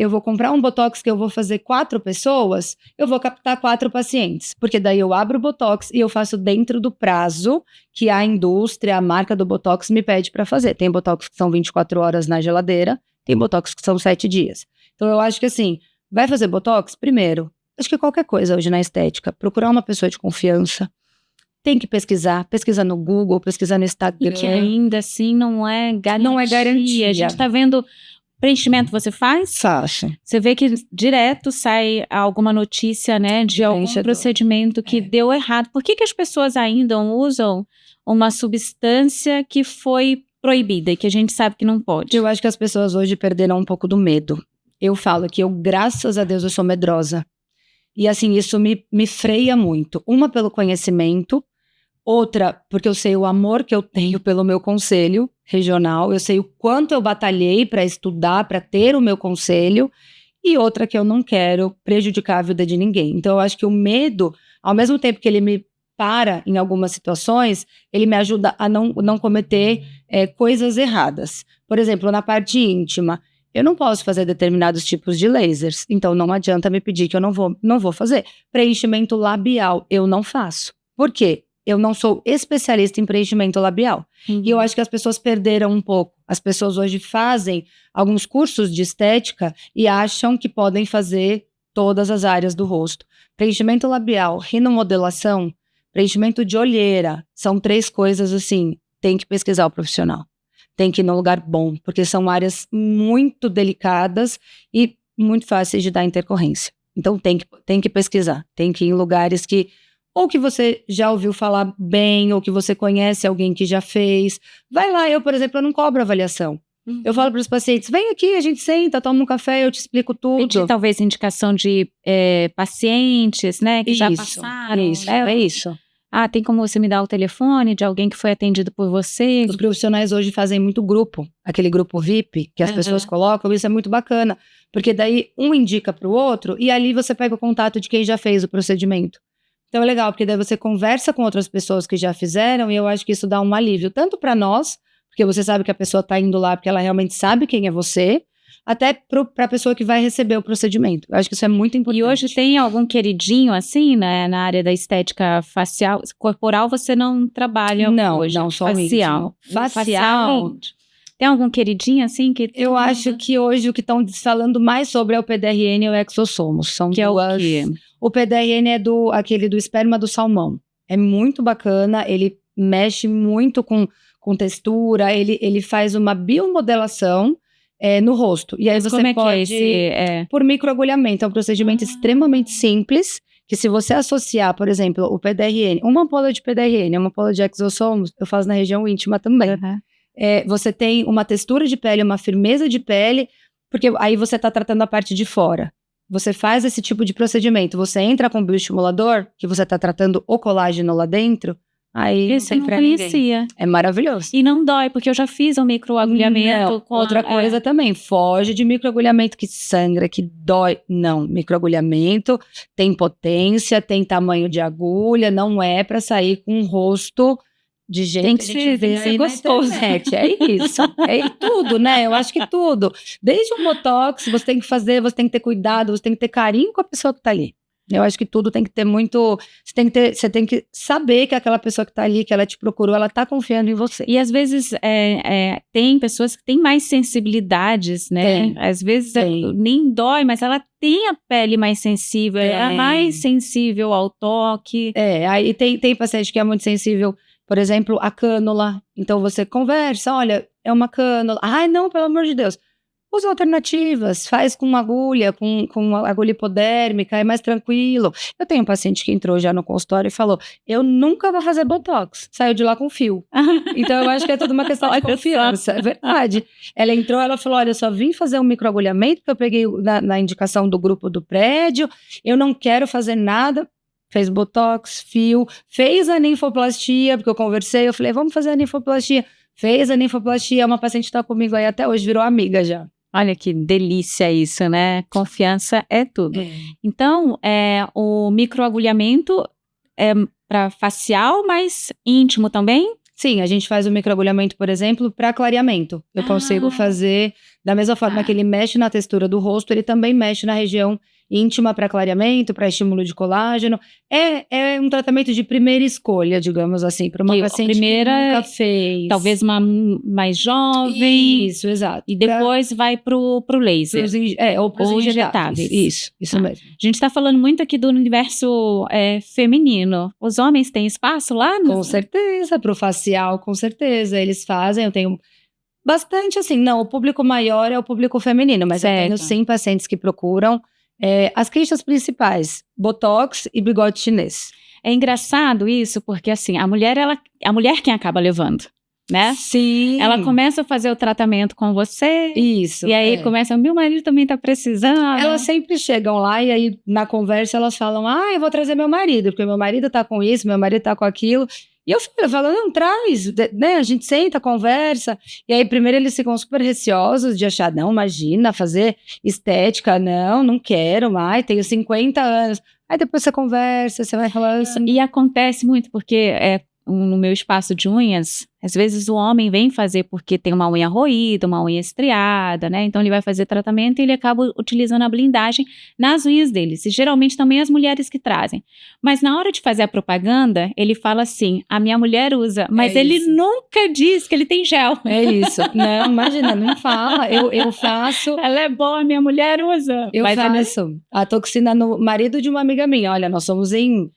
vou comprar um Botox que eu vou fazer 4 pessoas, eu vou captar 4 pacientes. Porque daí eu abro o Botox e eu faço dentro do prazo que a indústria, a marca do Botox me pede para fazer. Tem Botox que são 24 horas na geladeira, tem Botox que são 7 dias. Então, eu acho que assim, vai fazer Botox? Primeiro, acho que qualquer coisa hoje na estética, procurar uma pessoa de confiança, tem que pesquisar no Google, pesquisar no Instagram. E que ainda assim não é garantia. Não é garantia. A gente tá vendo, preenchimento você faz? Faço. Você vê que direto sai alguma notícia, né, de algum procedimento que deu errado. Por que as pessoas ainda usam uma substância que foi proibida e que a gente sabe que não pode? Eu acho que as pessoas hoje perderam um pouco do medo. Eu falo que graças a Deus, eu sou medrosa. E assim, isso me freia muito. Uma, pelo conhecimento. Outra, porque eu sei o amor que eu tenho pelo meu conselho regional. Eu sei o quanto eu batalhei para estudar, para ter o meu conselho. E outra, que eu não quero prejudicar a vida de ninguém. Então, eu acho que o medo, ao mesmo tempo que ele me para em algumas situações, ele me ajuda a não cometer coisas erradas. Por exemplo, na parte íntima, eu não posso fazer determinados tipos de lasers, então não adianta me pedir que eu não vou fazer. Preenchimento labial, eu não faço. Por quê? Eu não sou especialista em preenchimento labial. Uhum. E eu acho que as pessoas perderam um pouco. As pessoas hoje fazem alguns cursos de estética e acham que podem fazer todas as áreas do rosto. Preenchimento labial, rinomodelação, preenchimento de olheira, são 3 coisas assim, tem que pesquisar o profissional. Tem que ir num lugar bom, porque são áreas muito delicadas e muito fáceis de dar intercorrência. Então tem que pesquisar, tem que ir em lugares que ou que você já ouviu falar bem, ou que você conhece alguém que já fez. Vai lá, eu, por exemplo, eu não cobro avaliação. Uhum. Eu falo para os pacientes, vem aqui, a gente senta, toma um café, eu te explico tudo. Pedir talvez indicação de pacientes, né, que já passaram. Isso, é isso. tem como você me dar o telefone de alguém que foi atendido por você? Os profissionais hoje fazem muito grupo, aquele grupo VIP que as pessoas colocam, isso é muito bacana, porque daí um indica para o outro e ali você pega o contato de quem já fez o procedimento. Então é legal, porque daí você conversa com outras pessoas que já fizeram e eu acho que isso dá um alívio, tanto para nós, porque você sabe que a pessoa está indo lá porque ela realmente sabe quem é você, até para a pessoa que vai receber o procedimento. Eu acho que isso é muito importante. E hoje tem algum queridinho assim, né, na área da estética facial? Corporal você não trabalha hoje? Não, só facial. Facial. Tem algum queridinho assim que... Eu acho que hoje o que estão falando mais sobre é o PDRN e o exossomos. São que duas... é o quê? O PDRN é aquele do esperma do salmão. É muito bacana, ele mexe muito com textura, ele faz uma biomodelação no rosto. E aí Mas você como pode... que é esse? Por microagulhamento. É um procedimento extremamente simples, que se você associar, por exemplo, o PDRN, uma ampola de PDRN, uma ampola de exossomos, eu faço na região íntima também. Você tem uma textura de pele, uma firmeza de pele, porque aí você está tratando a parte de fora. Você faz esse tipo de procedimento, você entra com o bioestimulador, que você está tratando o colágeno lá dentro, aí Esse eu não conhecia. É maravilhoso. E não dói, porque eu já fiz um microagulhamento. Outra coisa também, foge de microagulhamento que sangra, que dói. Não, microagulhamento tem potência, tem tamanho de agulha, não é para sair com um rosto de jeito tem que ser gostoso. É isso, é tudo, né? Eu acho que tudo. Desde o botox, você tem que fazer, você tem que ter cuidado, você tem que ter carinho com a pessoa que tá ali. Eu acho que tudo tem que ter muito... Você tem que saber que aquela pessoa que tá ali, que ela te procurou, ela tá confiando em você. E às vezes tem pessoas que têm mais sensibilidades, né? Às vezes nem dói, mas ela tem a pele mais sensível, ela é mais sensível ao toque. Aí tem paciente que é muito sensível, por exemplo, a cânula. Então você conversa, olha, é uma cânula. Ai, não, pelo amor de Deus. Usa alternativas, faz com agulha, com agulha hipodérmica, é mais tranquilo. Eu tenho um paciente que entrou já no consultório e falou, eu nunca vou fazer botox. Saiu de lá com fio. Então eu acho que é tudo uma questão de confiança, é verdade. Ela entrou, ela falou, olha, eu só vim fazer um microagulhamento que eu peguei na indicação do grupo do prédio, eu não quero fazer nada. Fez botox, fio, fez a ninfoplastia, porque eu conversei, eu falei, vamos fazer a ninfoplastia. Fez a ninfoplastia, uma paciente está comigo aí até hoje, virou amiga já. Olha que delícia isso, né? Confiança é tudo. Então, o microagulhamento é para facial, mas íntimo também? Sim, a gente faz o microagulhamento, por exemplo, para clareamento. Eu consigo fazer, da mesma forma que ele mexe na textura do rosto, ele também mexe na região íntima para clareamento, para estímulo de colágeno. É um tratamento de primeira escolha, digamos assim, para uma paciente que nunca fez. Talvez uma mais jovem. Isso, exato. E depois vai pro laser. Ou pros injetáveis. Isso mesmo. A gente está falando muito aqui do universo feminino. Os homens têm espaço lá? Com certeza, pro facial, com certeza. Eles fazem, eu tenho... Bastante assim, não, o público maior é o público feminino, mas eu tenho sim pacientes que procuram as queixas principais, botox e bigode chinês. É engraçado isso, porque assim, a mulher quem acaba levando, né? Sim. Ela começa a fazer o tratamento com você. Isso. E aí começa, meu marido também tá precisando. Elas sempre chegam lá e aí na conversa elas falam, eu vou trazer meu marido, porque meu marido tá com isso, meu marido tá com aquilo. E eu falo, não, traz, né? A gente senta, conversa. E aí, primeiro, eles ficam super receosos de achar, não, imagina, fazer estética, não quero mais, tenho 50 anos. Aí depois você conversa, você vai falando assim. E acontece muito, porque no meu espaço de unhas, às vezes o homem vem fazer porque tem uma unha roída, uma unha estriada, né? Então ele vai fazer tratamento e ele acaba utilizando a blindagem nas unhas deles. E geralmente também as mulheres que trazem. Mas na hora de fazer a propaganda, ele fala assim, a minha mulher usa, mas ele nunca diz que ele tem gel. É isso. Não, imagina, não fala. Eu faço... Ela é boa, minha mulher usa. Eu faço a toxina no marido de uma amiga minha. Olha, nós somos em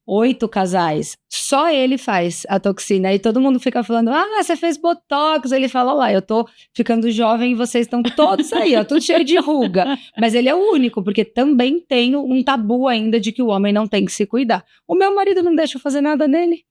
8 casais, só ele faz a toxina, e todo mundo fica falando, você fez botox, ele fala, lá, eu tô ficando jovem e vocês estão todos aí, tudo cheio de ruga, mas ele é o único, porque também tem um tabu ainda de que o homem não tem que se cuidar. O meu marido não deixa eu fazer nada nele.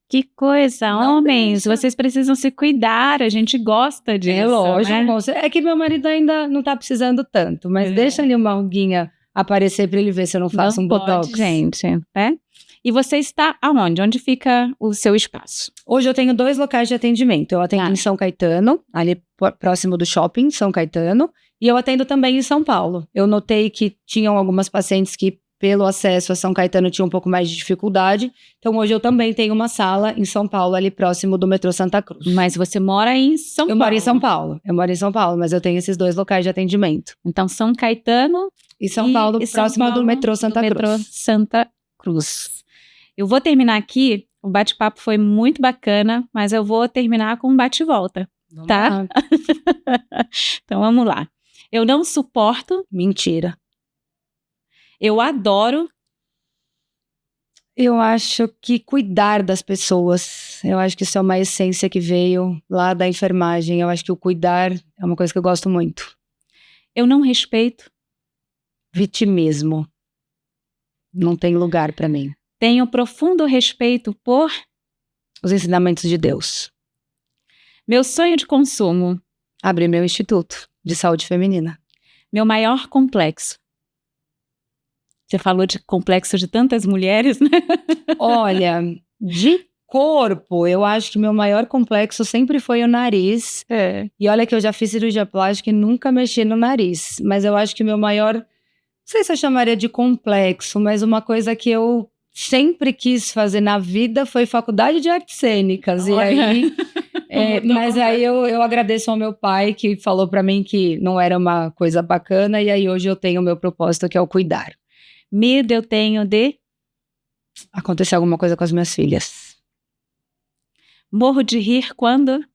Que coisa, homens, vocês precisam se cuidar, a gente gosta disso. É lógico, né? É que meu marido ainda não tá precisando tanto, mas deixa ali uma ruguinha aparecer pra ele ver se eu não faço um botox. Pode, gente, né? E você está aonde? Onde fica o seu espaço? Hoje eu tenho 2 locais de atendimento. Eu atendo em São Caetano, ali próximo do shopping São Caetano, e eu atendo também em São Paulo. Eu notei que tinham algumas pacientes que, pelo acesso a São Caetano, tinham um pouco mais de dificuldade. Então, hoje eu também tenho uma sala em São Paulo, ali próximo do metrô Santa Cruz. Mas você mora em São Paulo? Eu moro em São Paulo. Eu moro em São Paulo, mas eu tenho esses 2 locais de atendimento. Então, São Caetano E São Paulo, próximo do metrô Santa Cruz. Metrô Santa Cruz. Eu vou terminar aqui. O bate-papo foi muito bacana, mas eu vou terminar com um bate-volta, tá? Então, vamos lá. Eu não suporto. Mentira. Eu adoro. Eu acho que cuidar das pessoas, eu acho que isso é uma essência que veio lá da enfermagem. Eu acho que o cuidar é uma coisa que eu gosto muito. Eu não respeito. Vitimismo. Não tem lugar para mim. Tenho profundo respeito por os ensinamentos de Deus. Meu sonho de consumo. Abrir meu Instituto de Saúde Feminina. Meu maior complexo. Você falou de complexo de tantas mulheres, né? Olha, de corpo, eu acho que meu maior complexo sempre foi o nariz. E olha que eu já fiz cirurgia plástica e nunca mexi no nariz. Mas eu acho que meu maior, não sei se eu chamaria de complexo, mas uma coisa que eu sempre quis fazer na vida foi faculdade de artes cênicas. E aí, mas aí eu agradeço ao meu pai que falou pra mim que não era uma coisa bacana. E aí hoje eu tenho o meu propósito, que é o cuidar. Medo eu tenho de acontecer alguma coisa com as minhas filhas. Morro de rir quando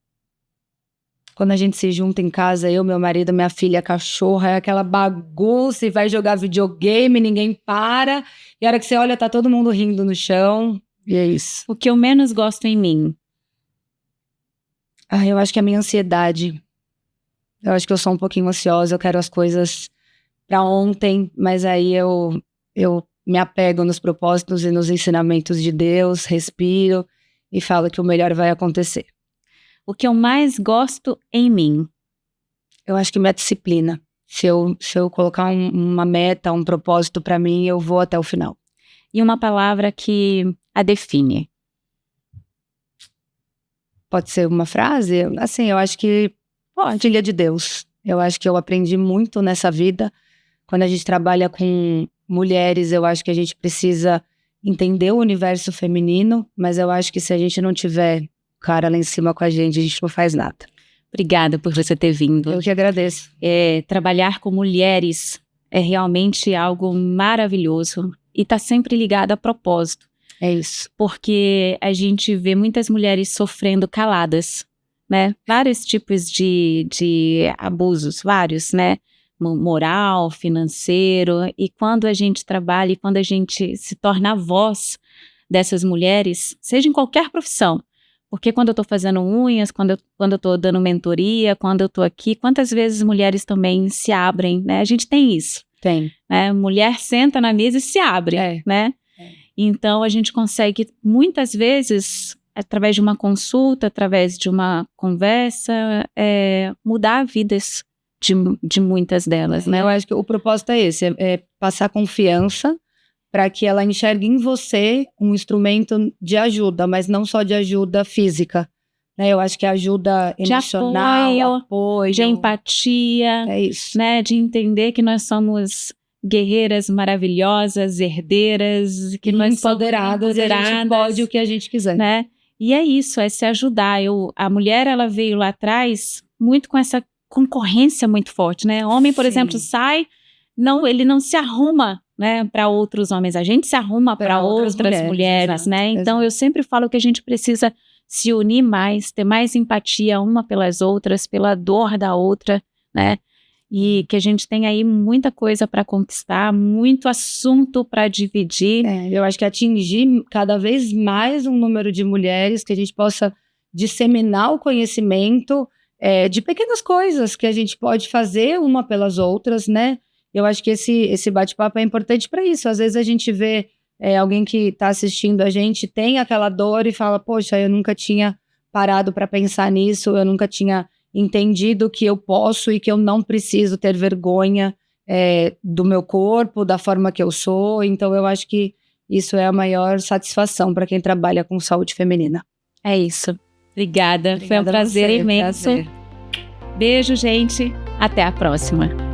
a gente se junta em casa, eu, meu marido, minha filha, a cachorra, é aquela bagunça e vai jogar videogame, ninguém para. E a hora que você olha, tá todo mundo rindo no chão. E é isso. O que eu menos gosto em mim? Eu acho que é a minha ansiedade. Eu acho que eu sou um pouquinho ansiosa, eu quero as coisas pra ontem, mas aí eu me apego nos propósitos e nos ensinamentos de Deus, respiro e falo que o melhor vai acontecer. O que eu mais gosto em mim? Eu acho que minha disciplina. Se eu colocar uma meta, um propósito pra mim, eu vou até o final. E uma palavra que a define? Pode ser uma frase? Assim, eu acho que filha de Deus. Eu acho que eu aprendi muito nessa vida. Quando a gente trabalha com mulheres, eu acho que a gente precisa entender o universo feminino, mas eu acho que se a gente não tiver o cara lá em cima com a gente não faz nada. Obrigada por você ter vindo. Eu que agradeço. Trabalhar com mulheres é realmente algo maravilhoso e está sempre ligado a propósito. É isso. Porque a gente vê muitas mulheres sofrendo caladas, né? Vários tipos de abusos, vários, né? Moral, financeiro, e quando a gente trabalha e quando a gente se torna a voz dessas mulheres, seja em qualquer profissão, porque quando eu estou fazendo unhas, quando eu estou dando mentoria, quando eu estou aqui, quantas vezes mulheres também se abrem, né? A gente tem isso. Tem. Né? Mulher senta na mesa e se abre, né? Então a gente consegue muitas vezes, através de uma consulta, através de uma conversa, mudar vidas de muitas delas, né? Eu acho que o propósito é esse, é passar confiança para que ela enxergue em você um instrumento de ajuda, mas não só de ajuda física, né? Eu acho que ajuda emocional, apoio, de empatia, é isso, né? De entender que nós somos guerreiras maravilhosas, herdeiras, que nós empoderadas, e a gente pode o que a gente quiser, né? E é isso, é se ajudar. A mulher, ela veio lá atrás muito com essa concorrência muito forte, né? Homem, por exemplo, sai, ele não se arruma, né, para outros homens. A gente se arruma para outras mulheres, né? Então, eu sempre falo que a gente precisa se unir mais, ter mais empatia uma pelas outras, pela dor da outra, né? E que a gente tem aí muita coisa para conquistar, muito assunto para dividir. Eu acho que atingir cada vez mais um número de mulheres, que a gente possa disseminar o conhecimento de pequenas coisas que a gente pode fazer uma pelas outras, né? Eu acho que esse bate-papo é importante para isso. Às vezes a gente vê alguém que está assistindo a gente, tem aquela dor e fala, poxa, eu nunca tinha parado para pensar nisso, eu nunca tinha entendido que eu posso e que eu não preciso ter vergonha do meu corpo, da forma que eu sou. Então eu acho que Isso é a maior satisfação para quem trabalha com saúde feminina. É isso. Obrigada. Foi um prazer imenso. Prazer. Beijo, gente. Até a próxima.